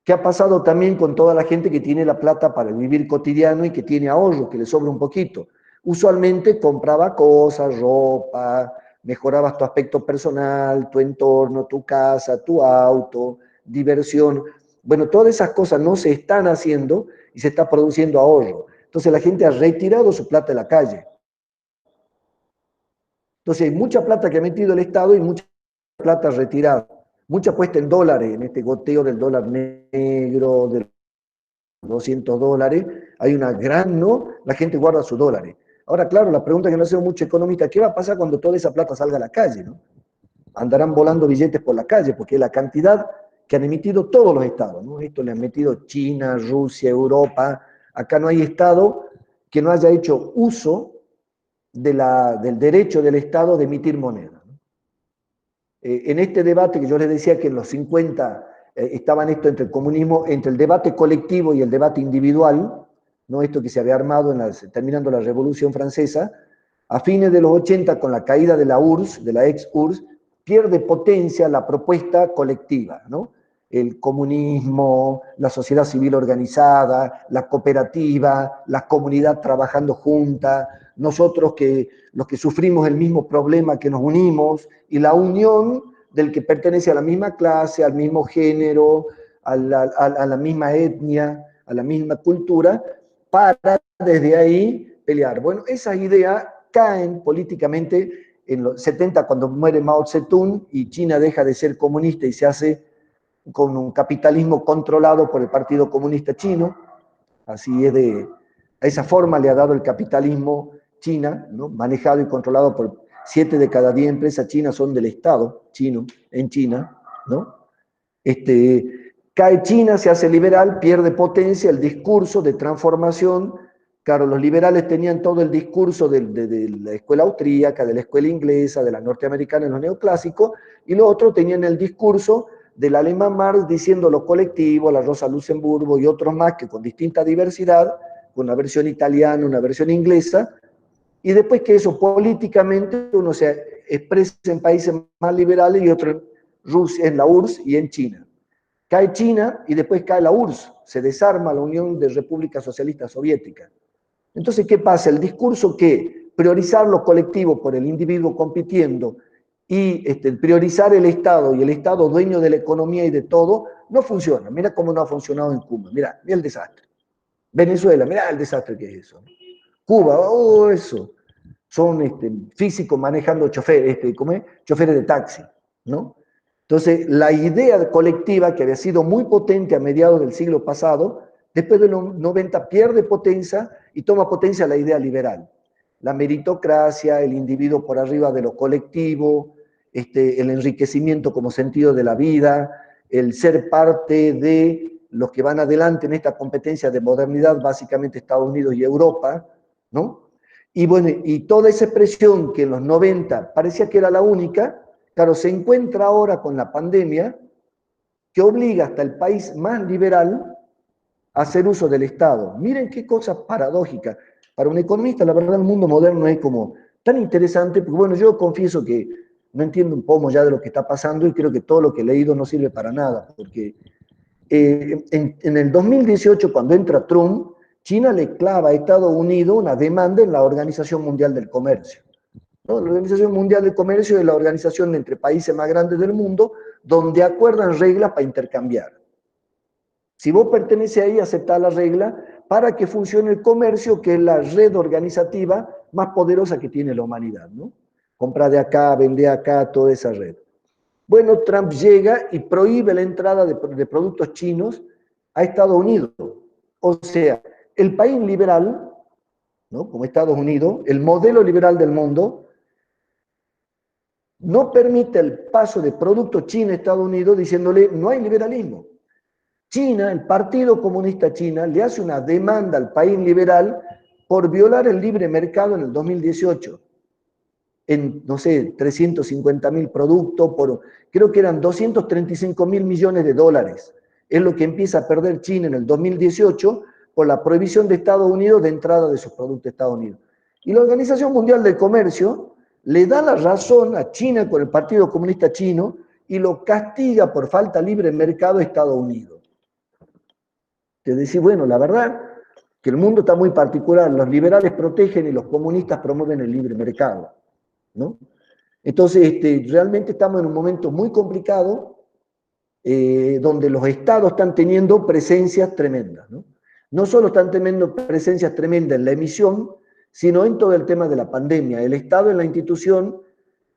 ¿Qué ha pasado también con toda la gente que tiene la plata para vivir cotidiano y que tiene ahorro, que le sobra un poquito? Usualmente compraba cosas, ropa, mejorabas tu aspecto personal, tu entorno, tu casa, tu auto, diversión. Bueno, todas esas cosas no se están haciendo y se está produciendo ahorro. Entonces la gente ha retirado su plata de la calle. Entonces hay mucha plata que ha metido el Estado y mucha plata retirada. Mucha puesta en dólares, en este goteo del dólar negro, del $200, hay una gran, ¿no? La gente guarda sus dólares. Ahora, claro, la pregunta que no hacemos muchos economistas, ¿qué va a pasar cuando toda esa plata salga a la calle, ¿no? Andarán volando billetes por la calle, porque es la cantidad que han emitido todos los estados, ¿no? Esto le han metido China, Rusia, Europa. Acá no hay estado que no haya hecho uso del derecho del Estado de emitir moneda, ¿no? En este debate que yo les decía que en los 50 estaban esto entre el comunismo, entre el debate colectivo y el debate individual, ¿no? Esto que se había armado terminando la Revolución Francesa, a fines de los 80, con la caída de la URSS, de la ex-URSS, pierde potencia la propuesta colectiva, ¿no? El comunismo, la sociedad civil organizada, la cooperativa, la comunidad trabajando junta, nosotros los que sufrimos el mismo problema que nos unimos, y la unión del que pertenece a la misma clase, al mismo género, a la misma etnia, a la misma cultura, para desde ahí pelear. Bueno, esas ideas caen políticamente en los 70, cuando muere Mao Zedong y China deja de ser comunista y se hace con un capitalismo controlado por el Partido Comunista Chino. Así es a esa forma le ha dado el capitalismo China, ¿no? Manejado y controlado por 7 de cada 10 empresas chinas son del Estado chino, en China, ¿no? Cae China, se hace liberal, pierde potencia el discurso de transformación. Claro, los liberales tenían todo el discurso de la escuela austríaca, de la escuela inglesa, de la norteamericana en los neoclásicos, y los otros tenían el discurso del alemán Marx diciendo lo colectivo, la Rosa Luxemburgo y otros más que con distinta diversidad, con una versión italiana, una versión inglesa, y después que eso políticamente uno se expresa en países más liberales y otro en Rusia, en la URSS y en China. Cae China y después cae la URSS, se desarma la Unión de Repúblicas Socialistas Soviéticas. Entonces, ¿qué pasa? El discurso que priorizar lo colectivo por el individuo compitiendo y priorizar el Estado y el Estado dueño de la economía y de todo, no funciona. Mira cómo no ha funcionado en Cuba. Mira el desastre. Venezuela, mira el desastre que es eso. Cuba, oh, eso. Son físicos manejando choferes, choferes de taxi, ¿no? Entonces, la idea colectiva que había sido muy potente a mediados del siglo pasado, después de los 90 pierde potencia y toma potencia la idea liberal. La meritocracia, el individuo por arriba de lo colectivo, el enriquecimiento como sentido de la vida, el ser parte de los que van adelante en esta competencia de modernidad, básicamente Estados Unidos y Europa, ¿no? Y bueno, y toda esa expresión que en los 90 parecía que era la única, claro, se encuentra ahora con la pandemia que obliga hasta el país más liberal a hacer uso del Estado. Miren qué cosa paradójica. Para un economista, la verdad, el mundo moderno es como tan interesante, porque bueno, yo confieso que no entiendo un poco ya de lo que está pasando y creo que todo lo que he leído no sirve para nada, porque en el 2018, cuando entra Trump, China le clava a Estados Unidos una demanda en la Organización Mundial del Comercio, ¿no? La Organización Mundial del Comercio es la organización entre países más grandes del mundo donde acuerdan reglas para intercambiar. Si vos perteneces ahí, aceptás la regla para que funcione el comercio, que es la red organizativa más poderosa que tiene la humanidad, ¿no? Comprar de acá, vender acá, toda esa red. Bueno, Trump llega y prohíbe la entrada de productos chinos a Estados Unidos. O sea, el país liberal ¿no? Como Estados Unidos, el modelo liberal del mundo, no permite el paso de productos China-Estados Unidos diciéndole no hay liberalismo. China, el Partido Comunista China, le hace una demanda al país liberal por violar el libre mercado en el 2018. En, no sé, 350.000 productos, creo que eran 235.000 millones de dólares. Es lo que empieza a perder China en el 2018 por la prohibición de Estados Unidos de entrada de sus productos a Estados Unidos. Y la Organización Mundial del Comercio le da la razón a China con el Partido Comunista Chino y lo castiga por falta de libre mercado a Estados Unidos. Te decís, bueno, la verdad que el mundo está muy particular, los liberales protegen y los comunistas promueven el libre mercado, ¿no? Entonces, realmente estamos en un momento muy complicado donde los estados están teniendo presencias tremendas, ¿no? No solo están teniendo presencias tremendas en la emisión, sino en todo el tema de la pandemia. El Estado en la institución,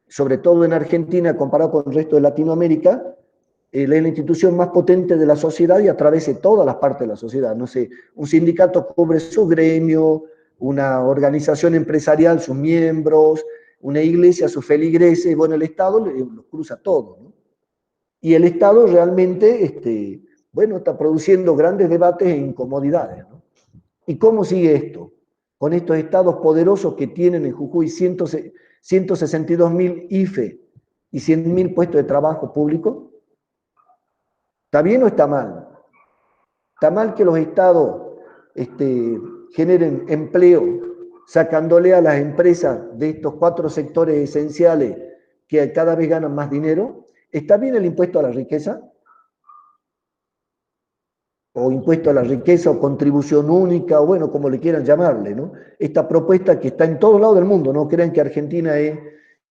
sobre todo en Argentina, comparado con el resto de Latinoamérica, es la institución más potente de la sociedad y atraviesa todas las partes de la sociedad. No sé, un sindicato cubre su gremio, una organización empresarial, sus miembros, una iglesia, sus feligreses, bueno, el Estado los cruza todo, ¿no? Y el Estado realmente, bueno, está produciendo grandes debates e incomodidades, ¿no? ¿Y cómo sigue esto? Con estos estados poderosos que tienen en Jujuy 162.000 IFE y 100.000 puestos de trabajo público. ¿Está bien o está mal? Está mal que los estados generen empleo, sacándole a las empresas de estos 4 sectores esenciales que cada vez ganan más dinero. ¿Está bien el impuesto a la riqueza? O impuesto a la riqueza, o contribución única, o bueno, como le quieran llamarle, ¿no? Esta propuesta que está en todos lados del mundo, no crean que Argentina es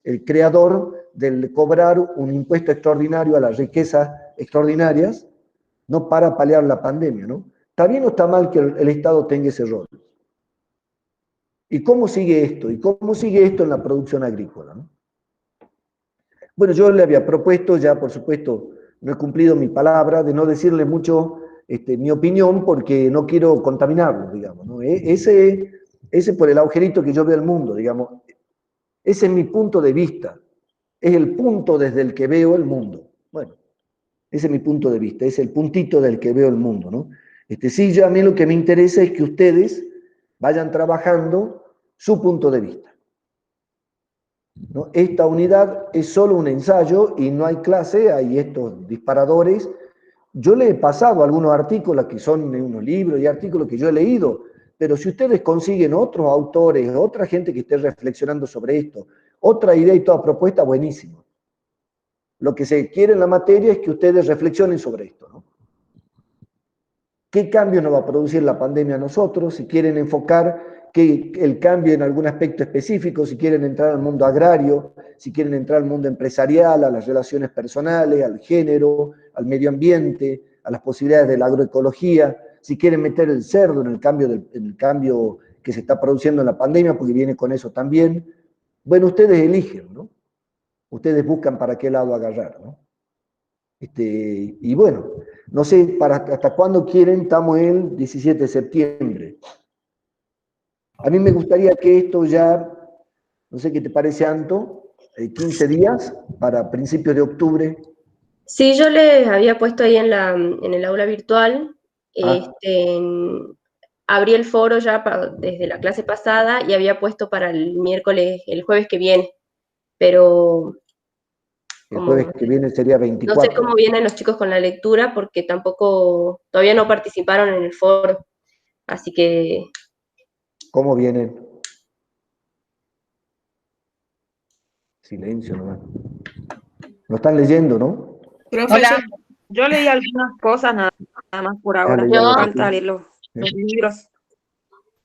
el creador del cobrar un impuesto extraordinario a las riquezas extraordinarias, no para paliar la pandemia, ¿no? ¿Está bien o está mal que el Estado tenga ese rol? ¿Y cómo sigue esto? ¿Y cómo sigue esto en la producción agrícola, ¿no? Bueno, yo le había propuesto, ya por supuesto no he cumplido mi palabra, de no decirle mucho mi opinión porque no quiero contaminarlo, digamos, ¿no? Ese por el agujerito que yo veo el mundo, digamos, ese es mi punto de vista, es el punto desde el que veo el mundo. Bueno, ese es mi punto de vista, es el puntito del que veo el mundo, ¿no? Sí, yo a mí lo que me interesa es que ustedes vayan trabajando su punto de vista, ¿no? Esta unidad es solo un ensayo y no hay clase, hay estos disparadores. Yo le he pasado algunos artículos que son de unos libros y artículos que yo he leído, pero si ustedes consiguen otros autores, otra gente que esté reflexionando sobre esto, otra idea y toda propuesta, buenísimo. Lo que se quiere en la materia es que ustedes reflexionen sobre esto, ¿no? ¿Qué cambio nos va a producir la pandemia a nosotros? Si quieren enfocar el cambio en algún aspecto específico, si quieren entrar al mundo agrario, si quieren entrar al mundo empresarial, a las relaciones personales, al género, al medio ambiente, a las posibilidades de la agroecología, si quieren meter el cerdo en el cambio que se está produciendo en la pandemia, porque viene con eso también. Bueno, ustedes eligen, ¿no? Ustedes buscan para qué lado agarrar, ¿no? Y bueno, no sé hasta cuándo quieren, estamos el 17 de septiembre. A mí me gustaría que esto ya, no sé qué te parece, Anto, 15 días para principios de octubre.
Sí, yo les había puesto ahí en el aula virtual,
Ah,
abrí el foro ya desde la clase pasada y había puesto para el miércoles, el jueves que viene, pero
el jueves
como
que viene sería
no sé cómo
24.
vienen los chicos con la lectura porque tampoco, todavía no participaron en el foro, así que
¿Cómo vienen? Silencio nomás. No están leyendo, ¿no?
Profe, yo leí algunas cosas nada más por
Ya
ahora.
leí
no,
algo
Me
así.
falta leer los libros,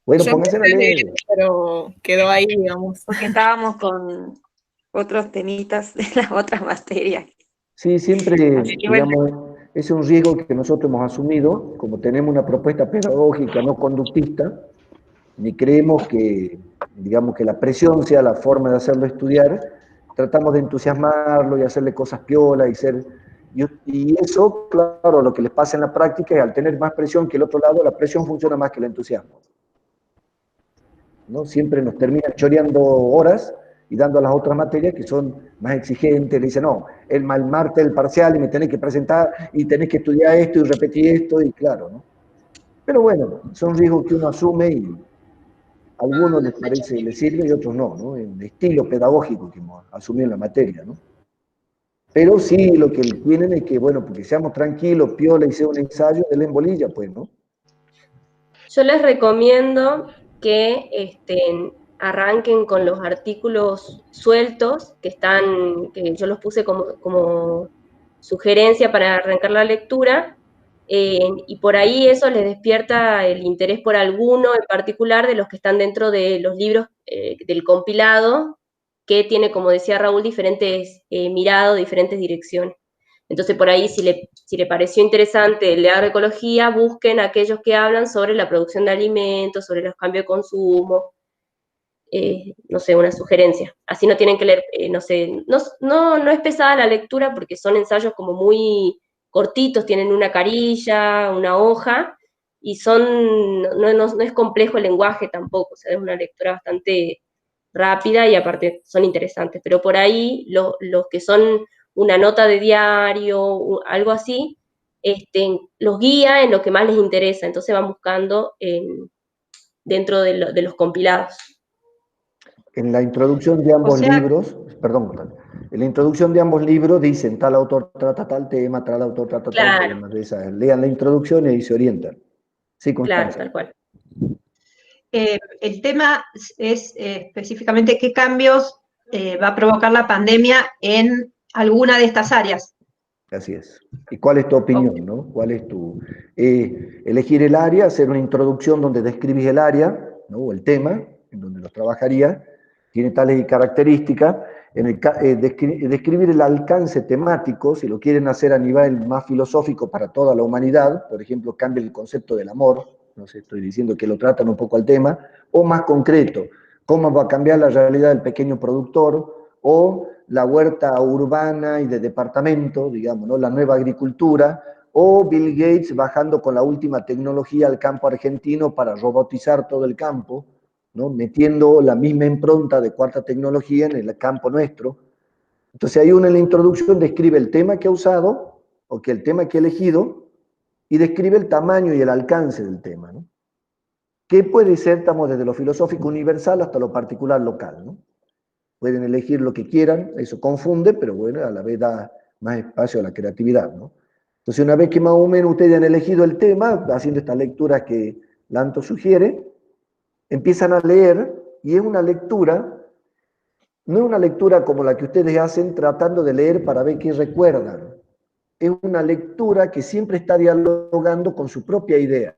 Bueno,
Yo
pónganse
empecé
a
a leer,
leer.
pero quedó ahí, digamos.
porque estábamos con otros temitas de las otras materias.
Sí, siempre,
Así que bueno,
digamos, es un riesgo que nosotros hemos asumido, como tenemos una propuesta pedagógica no conductista, ni creemos que, digamos, que la presión sea la forma de hacerlo estudiar, tratamos de entusiasmarlo y hacerle cosas piolas y eso, claro, lo que les pasa en la práctica es al tener más presión que el otro lado, la presión funciona más que el entusiasmo. ¿no? Siempre nos terminan choreando horas y dando a las otras materias que son más exigentes. Le dicen, no, el martes el parcial y me tenés que presentar y tenés que estudiar esto y repetir esto, y claro, ¿no? Pero bueno, son riesgos que uno asume y a algunos les parece, les sirve y a otros no, ¿no? El estilo pedagógico que hemos asumido en la materia, ¿no? Pero sí, lo que tienen es que, bueno, porque seamos tranquilos, piola y sea un ensayo de la embolilla, pues, ¿no?
Yo les recomiendo que arranquen con los artículos sueltos que que yo los puse como sugerencia para arrancar la lectura, y por ahí eso les despierta el interés por alguno en particular de los que están dentro de los libros del compilado, que tiene, como decía Raúl, diferentes mirados, diferentes direcciones. Entonces, por ahí, si le pareció interesante el de agroecología, busquen aquellos que hablan sobre la producción de alimentos, sobre los cambios de consumo, no sé, una sugerencia. Así no tienen que leer, no sé, no es pesada la lectura porque son ensayos como muy cortitos, tienen una carilla, una hoja, y no es complejo el lenguaje tampoco, o sea, es una lectura bastante rápida y aparte son interesantes, pero por ahí los que son una nota de diario, algo así, los guía en lo que más les interesa, entonces van buscando dentro de los compilados.
En la introducción de
O
ambos
sea,
libros, perdón, Gonzalo, en la introducción de ambos libros dicen tal autor trata tal tema, tal autor trata tal
Claro,
tema. Lean la introducción y ahí se orientan. Sí,
claro,
Constanza.
tal cual.
el tema es específicamente qué cambios va a provocar la pandemia en alguna de estas áreas.
Así es. ¿Y cuál es tu opinión, no? ¿Cuál es tu... elegir el área, hacer una introducción donde describís el área, ¿no? O el tema, en donde los trabajaría, tiene tales características, describir el alcance temático, si lo quieren hacer a nivel más filosófico para toda la humanidad, por ejemplo, cambia el concepto del amor, no sé, estoy diciendo que lo tratan un poco al tema, o más concreto, cómo va a cambiar la realidad del pequeño productor, o la huerta urbana y de departamento, digamos, ¿no? La nueva agricultura, o Bill Gates bajando con la última tecnología al campo argentino para robotizar todo el campo, ¿no? Metiendo la misma impronta de cuarta tecnología en el campo nuestro. Entonces hay uno en la introducción describe el tema que ha usado, o que el tema que ha elegido, y describe el tamaño y el alcance del tema, ¿no? Que puede ser, estamos desde lo filosófico universal hasta lo particular local, ¿no? Pueden elegir lo que quieran, eso confunde, pero bueno, a la vez da más espacio a la creatividad, ¿no? Entonces, una vez que más o menos ustedes han elegido el tema, haciendo estas lecturas que Lanto sugiere, empiezan a leer, y es una lectura, no es una lectura como la que ustedes hacen tratando de leer para ver qué recuerdan, es una lectura que siempre está dialogando con su propia idea.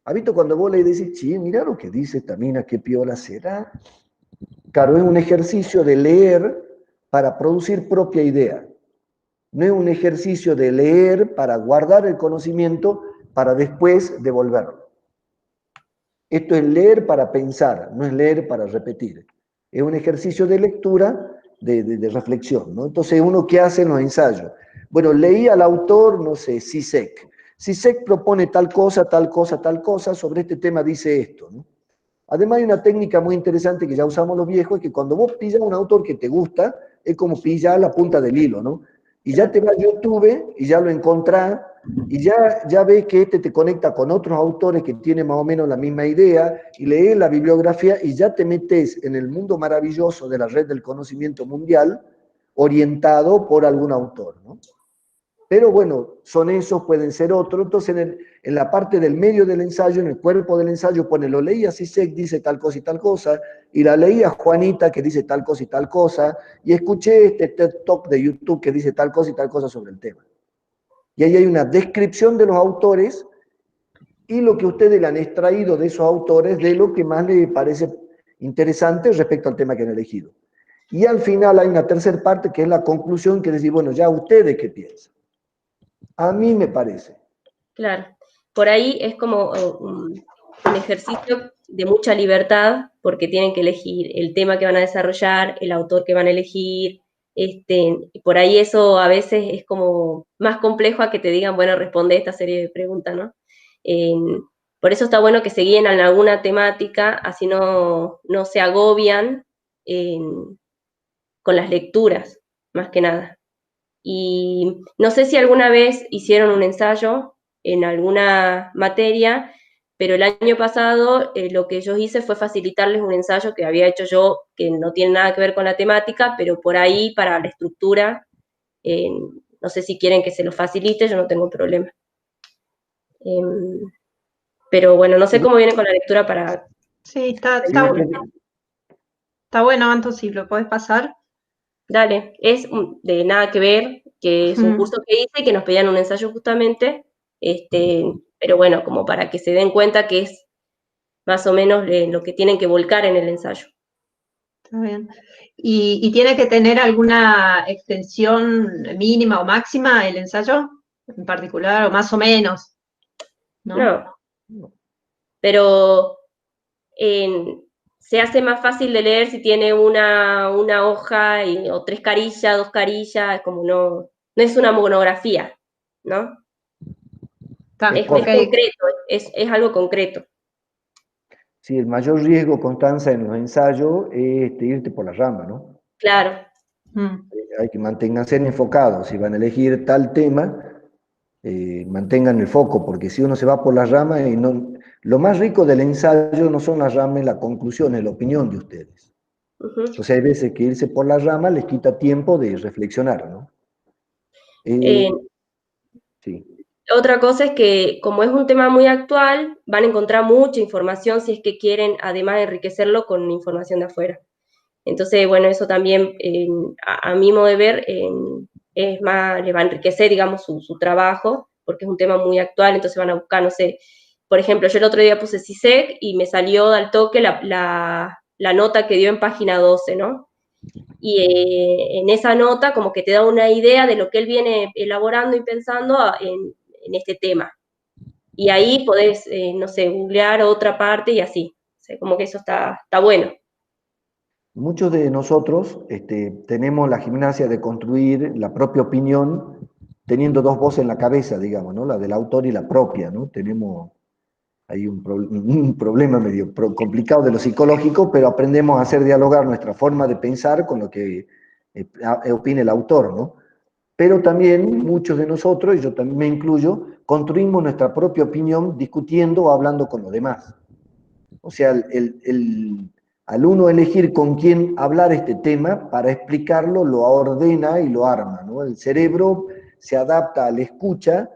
¿Has visto cuando vos lees y decís, sí, mira lo que dice esta mina, qué piola será? Claro, es un ejercicio de leer para producir propia idea. No es un ejercicio de leer para guardar el conocimiento para después devolverlo. Esto es leer para pensar, no es leer para repetir. Es un ejercicio de lectura, de reflexión, ¿no? Entonces, uno qué hace en los ensayos. Bueno, leí al autor, no sé, Zizek. Zizek propone tal cosa, tal cosa, tal cosa, sobre este tema dice esto, ¿no? Además hay una técnica muy interesante que ya usamos los viejos, es que cuando vos pillas un autor que te gusta, es como pillar la punta del hilo, ¿no? Y ya te vas a YouTube y ya lo encontrás, y ya ves que este te conecta con otros autores que tienen más o menos la misma idea, y lees la bibliografía y ya te metes en el mundo maravilloso de la red del conocimiento mundial, orientado por algún autor, ¿no? Pero bueno, son esos, pueden ser otros. Entonces, en la parte del medio del ensayo, en el cuerpo del ensayo, pone, lo leía Zizek, dice tal cosa y tal cosa, y la leía Juanita, que dice tal cosa y tal cosa, y escuché este TED Talk de YouTube que dice tal cosa y tal cosa sobre el tema. Y ahí hay una descripción de los autores y lo que ustedes le han extraído de esos autores, de lo que más les parece interesante respecto al tema que han elegido. Y al final hay una tercera parte que es la conclusión, que decir, bueno, ya ustedes qué piensan. A mí me parece.
Claro. Por ahí es como un ejercicio de mucha libertad, porque tienen que elegir el tema que van a desarrollar, el autor que van a elegir, y por ahí eso a veces es como más complejo a que te digan, bueno, responde esta serie de preguntas, ¿no? Eh, Por eso está bueno que se guíen en alguna temática, así no se agobian con las lecturas, más que nada. Y no sé si alguna vez hicieron un ensayo en alguna materia, pero el año pasado lo que yo hice fue facilitarles un ensayo que había hecho yo, que no tiene nada que ver con la temática, pero por ahí para la estructura, no sé si quieren que se lo facilite, yo no tengo problema. Pero bueno, no sé cómo viene con la lectura para...
Sí, está bueno, Anto, si lo podés pasar.
Dale, es de nada que ver, que es un curso que hice y que nos pedían un ensayo justamente, pero bueno, como para que se den cuenta que es más o menos lo que tienen que volcar en el ensayo.
Está bien. ¿Y tiene que tener alguna extensión mínima o máxima el ensayo en particular, o más o menos? ¿No?
No, pero se hace más fácil de leer si tiene una hoja o 3 carillas, 2 carillas, como no es una monografía, ¿no? Es concreto, es algo concreto.
Sí, el mayor riesgo, Constanza, en los ensayos es irte por la rama, ¿no?
Claro.
Hay que mantenerse enfocados. Si van a elegir tal tema, mantengan el foco, porque si uno se va por la rama, lo más rico del ensayo no son las ramas, la conclusión, es la opinión de ustedes. Entonces hay veces que irse por la rama les quita tiempo de reflexionar, ¿no? Sí.
Otra cosa es que, como es un tema muy actual, van a encontrar mucha información si es que quieren, además, enriquecerlo con información de afuera. Entonces, bueno, eso también, a mi modo de ver, es más, le va a enriquecer, digamos, su trabajo, porque es un tema muy actual, entonces van a buscar, no sé, por ejemplo, yo el otro día puse CISEC y me salió al toque la nota que dio en página 12, ¿no? Y en esa nota como que te da una idea de lo que él viene elaborando y pensando en este tema. Y ahí podés, no sé, googlear otra parte y así. O sea, como que eso está bueno.
Muchos de nosotros tenemos la gimnasia de construir la propia opinión teniendo dos voces en la cabeza, digamos, ¿no? La del autor y la propia, ¿no? Tenemos ahí un problema medio complicado de lo psicológico, pero aprendemos a hacer dialogar nuestra forma de pensar con lo que opina el autor, ¿no? Pero también muchos de nosotros, y yo también me incluyo, construimos nuestra propia opinión discutiendo o hablando con los demás. O sea, al uno elegir con quién hablar este tema, para explicarlo, lo ordena y lo arma, ¿no? El cerebro se adapta a la escucha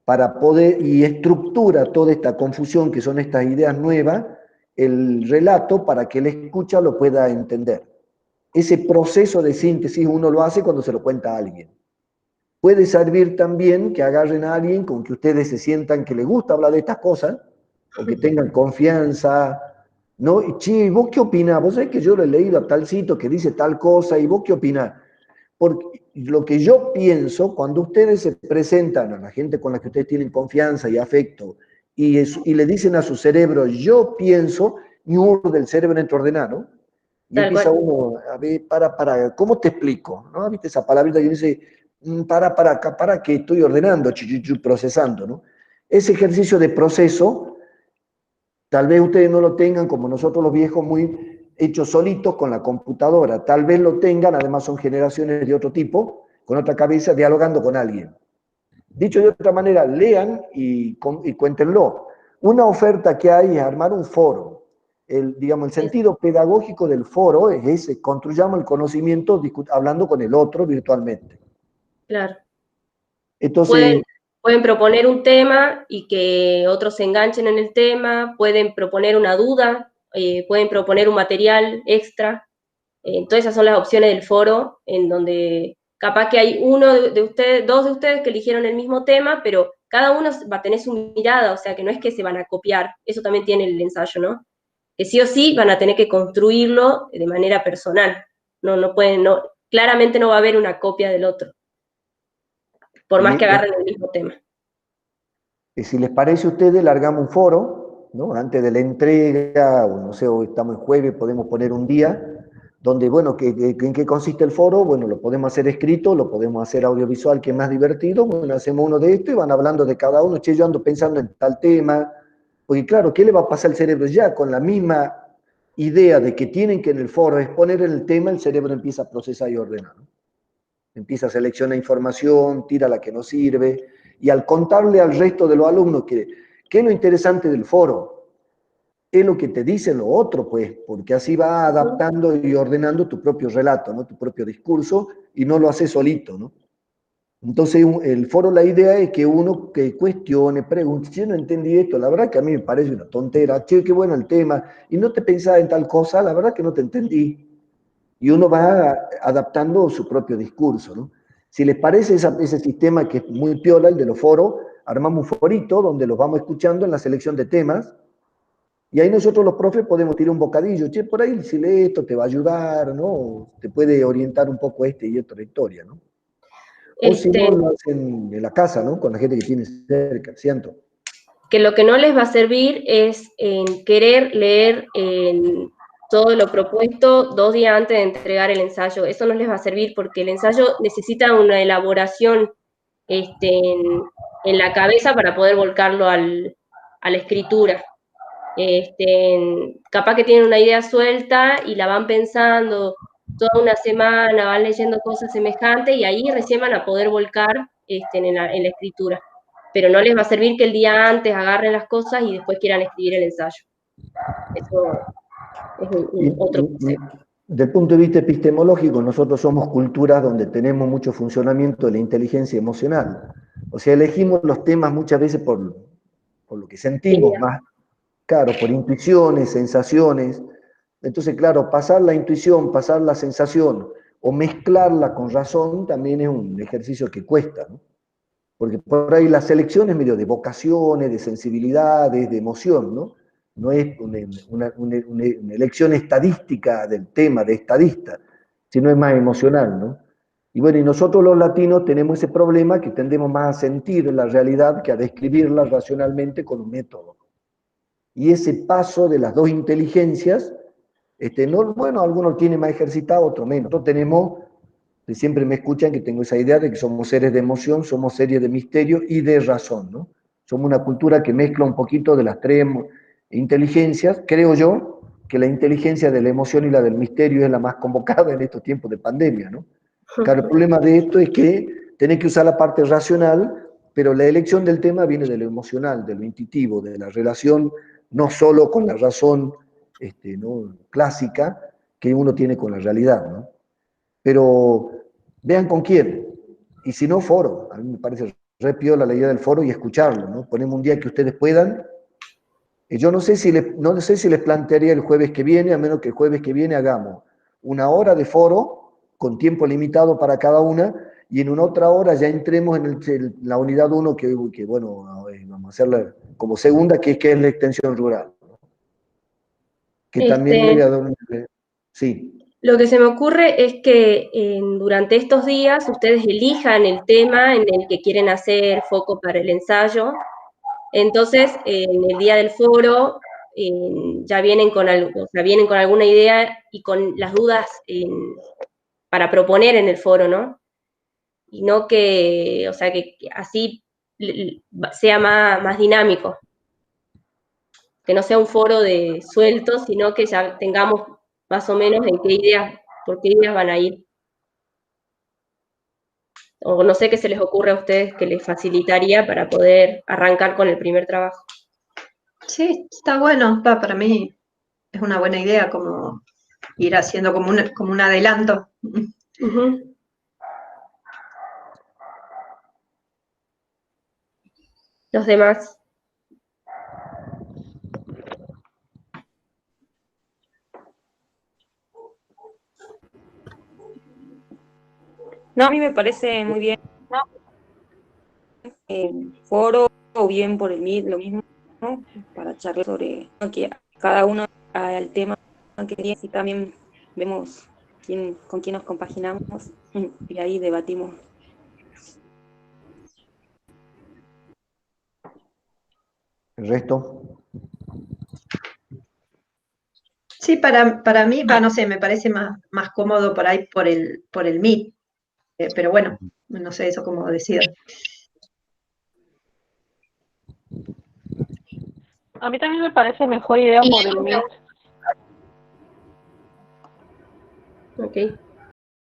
para poder, y estructura toda esta confusión que son estas ideas nuevas, el relato para que el escucha lo pueda entender. Ese proceso de síntesis uno lo hace cuando se lo cuenta a alguien. Puede servir también que agarren a alguien con que ustedes se sientan que les gusta hablar de estas cosas, o que tengan confianza, ¿no? Y, che, ¿vos qué opinás? Vos sabés que yo lo he leído a tal sitio que dice tal cosa, ¿y vos qué opinás? Porque lo que yo pienso, cuando ustedes se presentan a la gente con la que ustedes tienen confianza y afecto, y le dicen a su cerebro, yo pienso, y del cerebro entra ordenado, y
Tal
empieza
cual.
uno, a ver, ¿cómo te explico? ¿No? ¿Viste esa palabrita que dice, para que estoy ordenando, procesando, ¿no? Ese ejercicio de proceso, tal vez ustedes no lo tengan como nosotros los viejos, muy hechos solitos con la computadora. Tal vez lo tengan, además son generaciones de otro tipo, con otra cabeza, dialogando con alguien. Dicho de otra manera, lean y cuéntenlo. Una oferta que hay es armar un foro. El sentido pedagógico del foro es ese, construyamos el conocimiento hablando con el otro virtualmente.
Claro.
Entonces,
Pueden proponer un tema y que otros se enganchen en el tema, pueden proponer una duda, pueden proponer un material extra. Entonces esas son las opciones del foro, en donde capaz que hay uno de ustedes, dos de ustedes que eligieron el mismo tema, pero cada uno va a tener su mirada, o sea que no es que se van a copiar, eso también tiene el ensayo, ¿no? Que sí o sí van a tener que construirlo de manera personal. No pueden, claramente no va a haber una copia del otro, por más que agarren el mismo tema.
Si les parece a ustedes, largamos un foro, ¿no? Antes de la entrega, o no sé, hoy estamos en jueves, podemos poner un día, donde, bueno, ¿en qué consiste el foro? Bueno, lo podemos hacer escrito, lo podemos hacer audiovisual, que es más divertido. Bueno, hacemos uno de esto y van hablando de cada uno. Che, yo ando pensando en tal tema, Porque claro, ¿qué le va a pasar al cerebro? Ya con la misma idea de que tienen que en el foro exponer el tema, el cerebro empieza a procesar y ordenar, ¿no? Empieza a seleccionar información, tira la que no sirve, y al contarle al resto de los alumnos que ¿qué es lo interesante del foro? Es lo que te dice lo otro, pues, porque así va adaptando y ordenando tu propio relato, ¿no? Tu propio discurso, y no lo haces solito, ¿no? Entonces, el foro, la idea es que uno que cuestione, pregunte, yo no entendí esto, la verdad que a mí me parece una tontera, che, qué bueno el tema, y no te pensaba en tal cosa, la verdad que no te entendí. Y uno va adaptando su propio discurso, ¿no? Si les parece ese sistema que es muy piola, el de los foros, armamos un forito donde los vamos escuchando en la selección de temas, y ahí nosotros los profes podemos tirar un bocadillo, che, por ahí si lees esto te va a ayudar, ¿no? Te puede orientar un poco y otra historia, ¿no? O si no, lo hacen en la casa, ¿no? Con la gente que tiene cerca, ¿cierto?
Que lo que no les va a servir es querer leer todo lo propuesto 2 días antes de entregar el ensayo. Eso no les va a servir porque el ensayo necesita una elaboración en la cabeza para poder volcarlo a la escritura. Capaz que tienen una idea suelta y la van pensando toda una semana, van leyendo cosas semejantes y ahí recién van a poder volcar en la escritura. Pero no les va a servir que el día antes agarren las cosas y después quieran escribir el ensayo. Eso es otro consejo.
Del punto de vista epistemológico, nosotros somos culturas donde tenemos mucho funcionamiento de la inteligencia emocional. O sea, elegimos los temas muchas veces por lo que sentimos, más claro, por intuiciones, sensaciones. Entonces, claro, pasar la intuición, pasar la sensación o mezclarla con razón también es un ejercicio que cuesta, ¿no? Porque por ahí la selección es medio de vocaciones, de sensibilidades, de emoción, ¿no? No es una elección estadística del tema, de estadista, sino es más emocional, ¿no? Y bueno, y nosotros los latinos tenemos ese problema que tendemos más a sentir la realidad que a describirla racionalmente con un método. Y ese paso de las dos inteligencias, no, bueno, algunos tienen más ejercitado, otros menos. Nosotros tenemos, siempre me escuchan que tengo esa idea de que somos seres de emoción, somos seres de misterio y de razón, ¿no? Somos una cultura que mezcla un poquito de las tres inteligencias. Creo yo que la inteligencia de la emoción y la del misterio es la más convocada en estos tiempos de pandemia, ¿no? Claro, el problema de esto es que tenés que usar la parte racional, pero la elección del tema viene de lo emocional, de lo intuitivo, de la relación no solo con la razón ¿no? clásica que uno tiene con la realidad, ¿no? Pero vean con quién, y si no, foro. A mí me parece re piola la idea del foro y escucharlo, ¿no? Ponemos un día que ustedes puedan. Yo no sé si les plantearía el jueves que viene, a menos que el jueves que viene hagamos 1 hora de foro con tiempo limitado para cada una, y en una otra hora ya entremos en la unidad 1 que bueno, vamos a hacerla como segunda, que es la extensión rural. Que también le voy a dar sí.
Lo que se me ocurre es que durante estos días ustedes elijan el tema en el que quieren hacer foco para el ensayo. Entonces, en el día del foro ya vienen vienen con alguna idea y con las dudas para proponer en el foro, ¿no? Y no que, o sea, que así sea más dinámico. Que no sea un foro de sueltos, sino que ya tengamos más o menos por qué ideas van a ir. O no sé qué se les ocurre a ustedes que les facilitaría para poder arrancar con el primer trabajo.
Sí, está bueno, para mí es una buena idea como ir haciendo como un adelanto.
Uh-huh. Los demás.
No, a mí me parece muy bien el foro o bien por el Meet, lo mismo, ¿no? Para charlar sobre que cada uno al tema que tiene y también vemos con quién nos compaginamos y ahí debatimos.
¿El resto?
Sí, para mí, no sé, me parece más cómodo por ahí por el Meet. Pero bueno, no sé, eso como decidan.
A mí también me parece mejor idea por el Meet.
Ok.